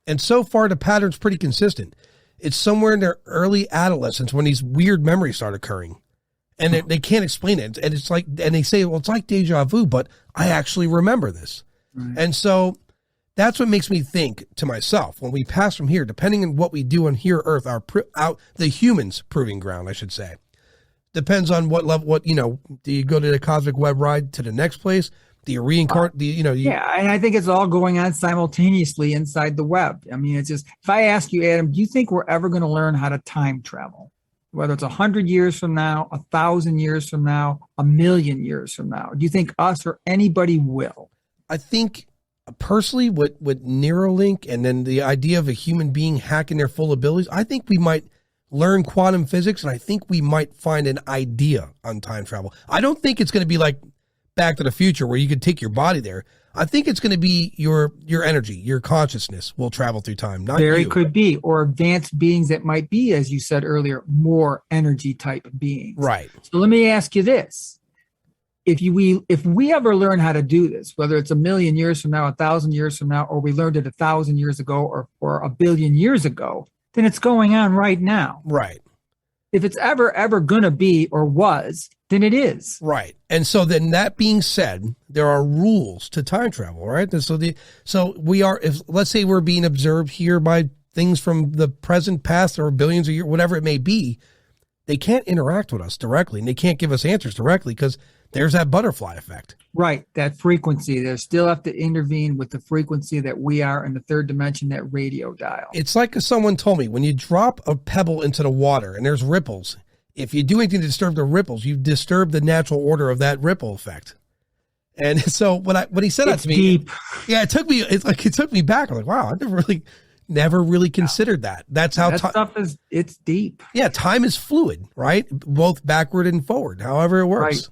And so far, the pattern's pretty consistent. It's somewhere in their early adolescence when these weird memories start occurring, and they can't explain it. And it's like, and they say, well, it's like deja vu, but I actually remember this. Right. And so that's what makes me think to myself, when we pass from here, depending on what we do on here, Earth, the humans' proving ground, I should say, depends on what level. Do you go to the cosmic web ride to the next place? Do you reincarnate? Yeah, and I think it's all going on simultaneously inside the web. I mean, it's just, if I ask you, Adam, do you think we're ever going to learn how to time travel? Whether it's 100 years from now, 1,000 years from now, 1,000,000 years from now, do you think us or anybody will? I think personally, with Neuralink and then the idea of a human being hacking their full abilities, I think we might learn quantum physics, and I think we might find an idea on time travel. I don't think it's going to be like Back to the Future where you could take your body there. I think it's going to be your energy, your consciousness will travel through time. Not Very you. Could be, or advanced beings that might be, as you said earlier, more energy type beings. Right. So let me ask you this. If we ever learn how to do this, whether it's 1,000,000 years from now, 1,000 years from now, or we learned it 1,000 years ago or 1,000,000,000 years ago, then it's going on right now. Right. If it's ever going to be or was, then it is. Right. And so then that being said, there are rules to time travel, right? And so we are, if let's say we're being observed here by things from the present, past, or billions of years, whatever it may be, they can't interact with us directly and they can't give us answers directly because there's that butterfly effect. Right. That frequency. They still have to intervene with the frequency that we are in the third dimension, that radio dial. It's like someone told me, when you drop a pebble into the water and there's ripples, if you do anything to disturb the ripples, you disturb the natural order of that ripple effect. And so when he said that to me, deep. Yeah, it took me back. I'm like, wow, I never really considered that. That's how stuff is. It's deep. Yeah, time is fluid, right? Both backward and forward, however it works.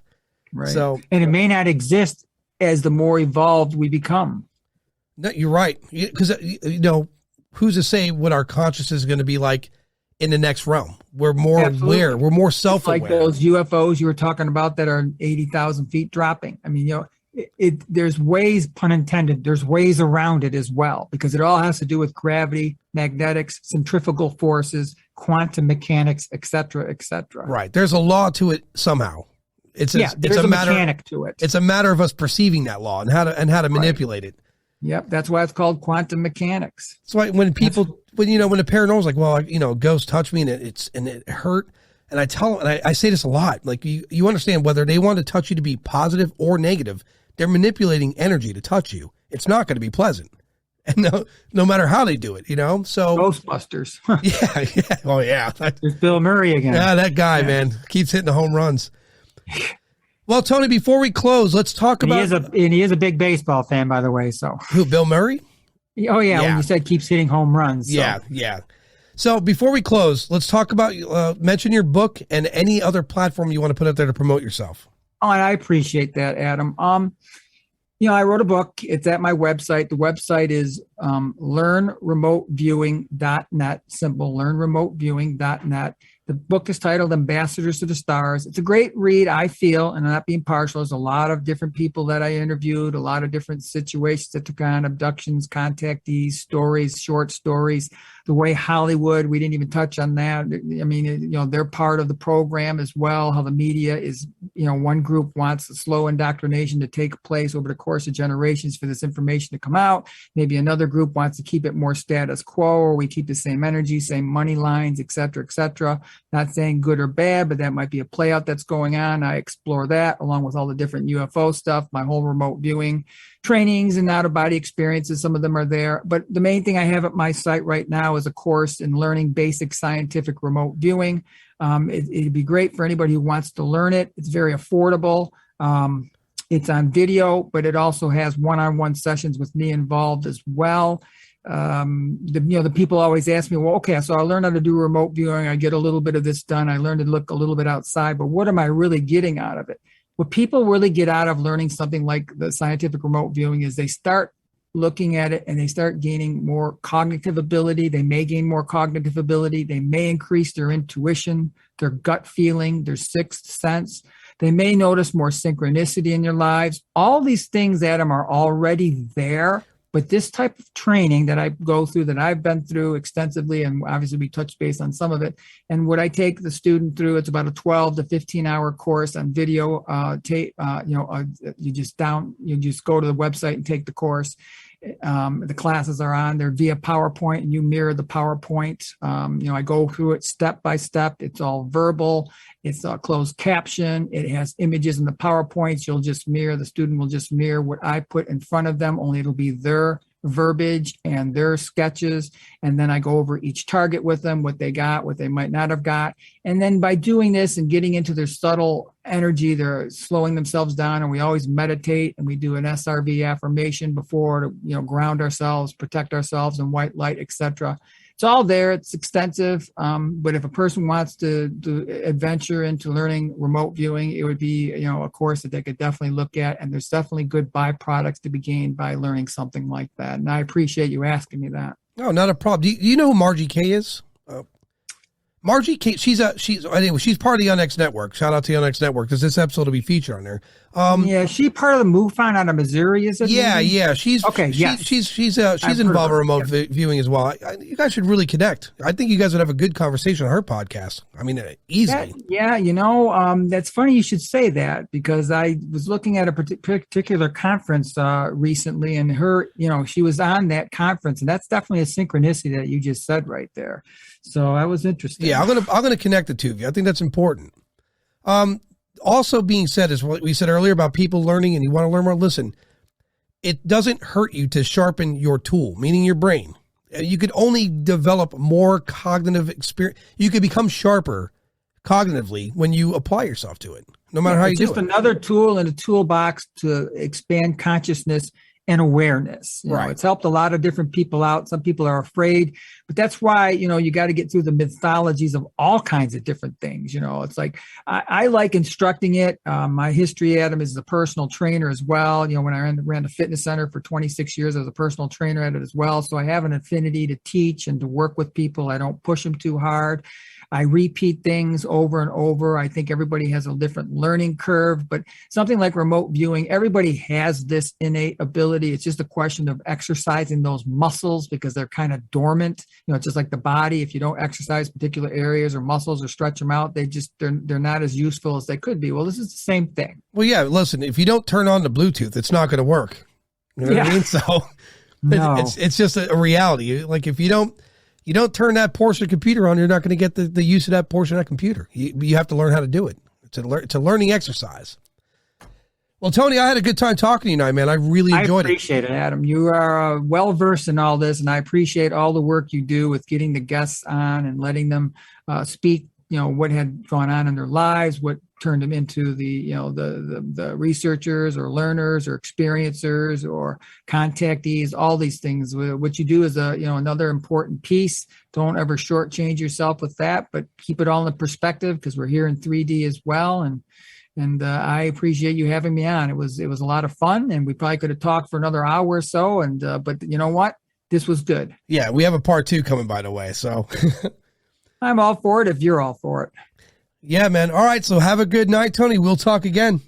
Right. So, and it may not exist as the more evolved we become. No, you're right. Because who's to say what our consciousness is going to be like in the next realm? We're more aware. We're more self-aware. Like those UFOs you were talking about that are 80,000 feet dropping. I mean, there's ways, pun intended, there's ways around it as well, because it all has to do with gravity, magnetics, centrifugal forces, quantum mechanics, et cetera, et cetera. Right. There's a law to it somehow. It's a mechanic to it. It's a matter of us perceiving that law and how to manipulate it. Yep, that's why it's called quantum mechanics. That's why when the paranormal is like, well, a ghost touched me and it hurt, and I tell them, and I say this a lot, like you understand, whether they want to touch you to be positive or negative, they're manipulating energy to touch you. It's not going to be pleasant, and no matter how they do it, So Ghostbusters. Yeah. Oh yeah. There's Bill Murray again. Yeah, that guy, man, keeps hitting the home runs. Well, Tony, before we close, let's talk about. He is a big baseball fan, by the way. So who? Bill Murray? Oh yeah. When you said keeps hitting home runs. So. Yeah. So before we close, let's talk about mention your book and any other platform you want to put out there to promote yourself. Oh, and I appreciate that, Adam. I wrote a book. It's at my website. The website is learnremoteviewing.net, simple, learnremoteviewing.net. The book is titled Ambassadors to the Stars. It's a great read, I feel, and I'm not being partial. There's a lot of different people that I interviewed, a lot of different situations that took on, abductions, contactees, stories, short stories, the way Hollywood, we didn't even touch on that. I mean, they're part of the program as well, how the media is, one group wants a slow indoctrination to take place over the course of generations for this information to come out. Maybe another group wants to keep it more status quo, or we keep the same energy, same money lines, et cetera, et cetera. Not saying good or bad, but that might be a play out that's going on. I explore that along with all the different UFO stuff, my whole remote viewing trainings and out-of-body experiences. Some of them are there. But the main thing I have at my site right now is a course in learning basic scientific remote viewing. It'd be great for anybody who wants to learn it. It's very affordable. It's on video, but it also has one-on-one sessions with me involved as well. The people always ask me, well, okay, so I learned how to do remote viewing. I get a little bit of this done. I learned to look a little bit outside, but what am I really getting out of it? What people really get out of learning something like the scientific remote viewing is they start looking at it and they start gaining more cognitive ability. They may gain more cognitive ability. They may increase their intuition, their gut feeling, their sixth sense. They may notice more synchronicity in their lives. All these things, Adam, are already there. But this type of training that I go through, that I've been through extensively, and obviously we touched base on some of it, and what I take the student through, it's about a 12 to 15-hour course on video tape. You just go to the website and take the course. The classes are on there via PowerPoint, and you mirror the PowerPoint. I go through it step by step. It's all verbal. It's a closed caption. It has images in the PowerPoints. The student will just mirror what I put in front of them, only it'll be their verbiage and their sketches. And then I go over each target with them, what they got, what they might not have got. And then by doing this and getting into their subtle energy, they're slowing themselves down. And we always meditate, and we do an SRV affirmation before to, ground ourselves, protect ourselves in white light, etc. It's all there. It's extensive. But if a person wants to adventure into learning remote viewing, it would be, a course that they could definitely look at. And there's definitely good byproducts to be gained by learning something like that. And I appreciate you asking me that. No, not a problem. Do you know who Margie K is? Margie K, she's part of the Unx Network. Shout out to the Unx Network, because this episode will be featured on there. She part of the MUFON out of Missouri, is it? Yeah. She's involved in remote Okay. viewing as well. You guys should really connect. I think you guys would have a good conversation on her podcast. I mean, easily. That's funny you should say that, because I was looking at a particular conference recently, and her, she was on that conference, and that's definitely a synchronicity that you just said right there. So I was interested. Yeah, I'm gonna connect the two of you. I think that's important. Also being said is what we said earlier about people learning, and you want to learn more. Listen, it doesn't hurt you to sharpen your tool, meaning your brain. You could only develop more cognitive experience. You could become sharper cognitively when you apply yourself to it, no matter how you do it. Just another tool in a toolbox to expand consciousness and awareness. Right. It's helped a lot of different people out. Some people are afraid, but that's why, you got to get through the mythologies of all kinds of different things. It's like, I like instructing it. My history, Adam, is a personal trainer as well. When I ran the fitness center for 26 years, I was a personal trainer at it as well. So I have an affinity to teach and to work with people. I don't push them too hard. I repeat things over and over. I think everybody has a different learning curve, but something like remote viewing, everybody has this innate ability. It's just a question of exercising those muscles, because they're kind of dormant. It's just like the body. If you don't exercise particular areas or muscles or stretch them out, they're not as useful as they could be. Well, this is the same thing. Well, yeah, listen, if you don't turn on the Bluetooth, it's not going to work. You know what I mean? So No. it's just a reality. Like, if you don't turn that portion of the computer on, you're not going to get the use of that portion of that computer. You have to learn how to do it. It's a learning exercise. Well, Tony, I had a good time talking to you tonight, man. I really enjoyed it. I appreciate it, Adam. You are well-versed in all this, and I appreciate all the work you do with getting the guests on and letting them speak, what had gone on in their lives, what turned them into the researchers or learners or experiencers or contactees, all these things. What you do is another important piece. Don't ever shortchange yourself with that, but keep it all in perspective, because we're here in 3D as well. And I appreciate you having me on. It was a lot of fun, and we probably could have talked for another hour or so. But you know what? this was good. Yeah, we have a part 2 coming, by the way. So I'm all for it if you're all for it. yeah, man. All right. So have a good night, Tony. We'll talk again.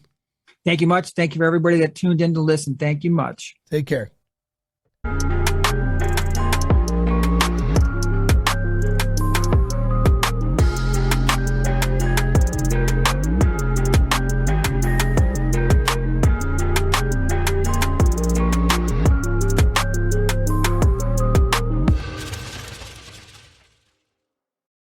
Thank you much. Thank you for everybody that tuned in to listen. Thank you much. Take care.